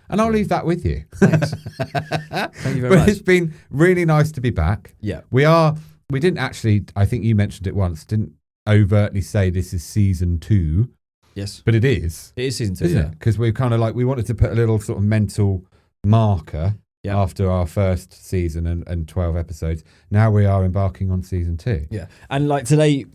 Speaker 1: And I'll leave that with you.
Speaker 2: Thanks. Thank you very
Speaker 1: But
Speaker 2: much.
Speaker 1: it's been really nice to be back.
Speaker 2: Yeah.
Speaker 1: We didn't actually, I think you mentioned it once, didn't overtly say this is season 2.
Speaker 2: Yes.
Speaker 1: But it is.
Speaker 2: It is season 2,
Speaker 1: isn't it? Because we kind of we wanted to put a little sort of mental marker after our first season and 12 episodes. Now we are embarking on season 2.
Speaker 2: Yeah. And like today,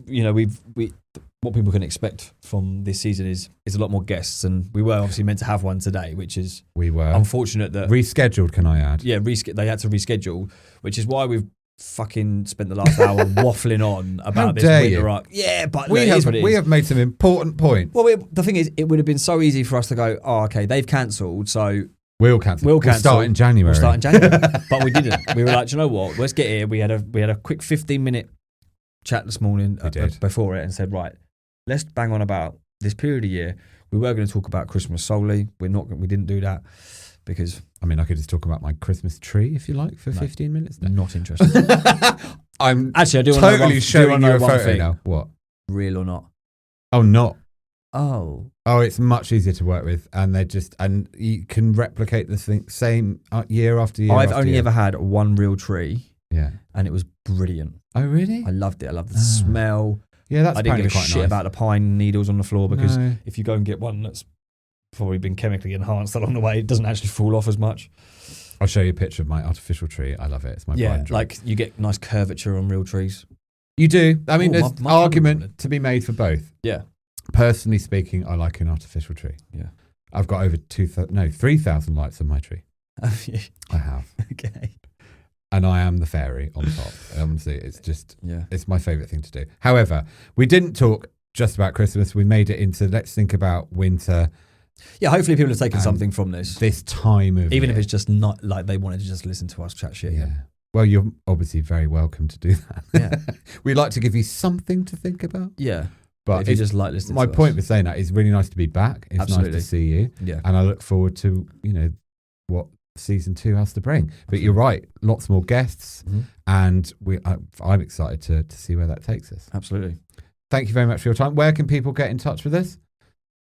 Speaker 2: what people can expect from this season is a lot more guests, and we were obviously meant to have one today, which is unfortunate that
Speaker 1: rescheduled. Can I add?
Speaker 2: Yeah, they had to reschedule, which is why we've fucking spent the last hour waffling on about this winter arc. Yeah, but
Speaker 1: we have made some important points.
Speaker 2: Well, the thing is, it would have been so easy for us to go, oh, okay, they've cancelled, so
Speaker 1: we'll cancel. We'll start in January.
Speaker 2: But we didn't. We were like, do you know what? Let's get here. We had a quick 15-minute chat this morning before it, and said, right, let's bang on about this period of year. We were going to talk about Christmas solely. We didn't do that. because
Speaker 1: I mean, I could just talk about my Christmas tree if you like for 15 minutes. No.
Speaker 2: not interested.
Speaker 1: I'm
Speaker 2: Actually, I do
Speaker 1: totally showing you a photo
Speaker 2: thing.
Speaker 1: now. What?
Speaker 2: Real or not?
Speaker 1: Oh, not.
Speaker 2: Oh,
Speaker 1: It's much easier to work with, and and you can replicate the thing same year after year.
Speaker 2: I've
Speaker 1: after
Speaker 2: only
Speaker 1: year.
Speaker 2: ever had one real tree,
Speaker 1: Yeah.
Speaker 2: and it was brilliant.
Speaker 1: Oh, really?
Speaker 2: I loved it. I loved the smell.
Speaker 1: Yeah, that's
Speaker 2: I didn't give a
Speaker 1: quite
Speaker 2: shit
Speaker 1: nice.
Speaker 2: about the pine needles on the floor because
Speaker 1: No.
Speaker 2: if you go and get one that's probably been chemically enhanced along the way, it doesn't actually fall off as much.
Speaker 1: I'll show you a picture of my artificial tree. I love it. It's my pride and joy.
Speaker 2: Like you get nice curvature on real trees.
Speaker 1: You do. I mean,
Speaker 2: Oh,
Speaker 1: there's
Speaker 2: my
Speaker 1: argument to be made for both.
Speaker 2: Yeah.
Speaker 1: Personally speaking, I like an artificial tree.
Speaker 2: Yeah.
Speaker 1: I've got over 3,000 lights on my tree. I have.
Speaker 2: Okay.
Speaker 1: And I am the fairy on top. Honestly, it's just,
Speaker 2: Yeah.
Speaker 1: it's my favourite thing to do. However, we didn't talk just about Christmas. We made it into, let's think about winter.
Speaker 2: Yeah, hopefully people have taken something from this
Speaker 1: time of
Speaker 2: even
Speaker 1: year.
Speaker 2: if it's just not like they wanted to just listen to us chat shit.
Speaker 1: Yeah. Well, you're obviously very welcome to do that.
Speaker 2: Yeah.
Speaker 1: We like to give you something to think about.
Speaker 2: Yeah.
Speaker 1: But
Speaker 2: if you just like listening
Speaker 1: my
Speaker 2: to
Speaker 1: point
Speaker 2: us.
Speaker 1: with saying that is really nice to be back. It's
Speaker 2: Absolutely.
Speaker 1: nice to see you.
Speaker 2: Yeah.
Speaker 1: And I look forward to, what season 2 has to bring. But you're right, lots more guests.
Speaker 2: Mm-hmm.
Speaker 1: And I'm excited to see where that takes us.
Speaker 2: Absolutely.
Speaker 1: Thank you very much for your time. Where can people get in touch with us?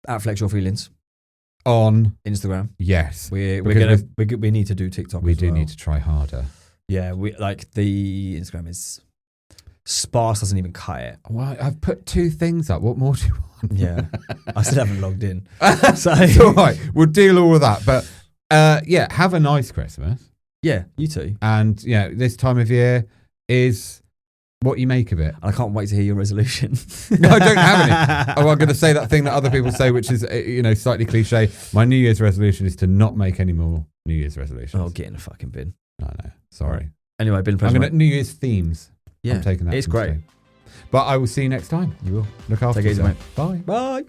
Speaker 2: At Flex Your Feelings.
Speaker 1: On
Speaker 2: Instagram.
Speaker 1: Yes.
Speaker 2: We need to do TikTok.
Speaker 1: We
Speaker 2: as
Speaker 1: do
Speaker 2: well.
Speaker 1: need to try harder.
Speaker 2: Yeah, we like the Instagram is sparse, doesn't even cut it.
Speaker 1: Well, I've put 2 things up. What more do you want?
Speaker 2: Yeah, I still haven't logged in. So
Speaker 1: It's all right. We'll deal all of that. But have a nice Christmas.
Speaker 2: yeah, you too.
Speaker 1: And this time of year is what you make of it.
Speaker 2: I can't wait to hear your resolution.
Speaker 1: No, I don't have any. I'm going to say that thing that other people say, which is slightly cliche. My New Year's resolution is to not make any more New Year's resolutions.
Speaker 2: Oh, get in the fucking bin.
Speaker 1: I know. Sorry.
Speaker 2: Anyway, been a
Speaker 1: I'm
Speaker 2: pleasure.
Speaker 1: going to New Year's themes.
Speaker 2: Yeah,
Speaker 1: I'm taking that.
Speaker 2: it's
Speaker 1: from
Speaker 2: great.
Speaker 1: today. But I will see you next time.
Speaker 2: You will.
Speaker 1: Look after
Speaker 2: Take it easy,
Speaker 1: yourself. Bye.
Speaker 2: Bye.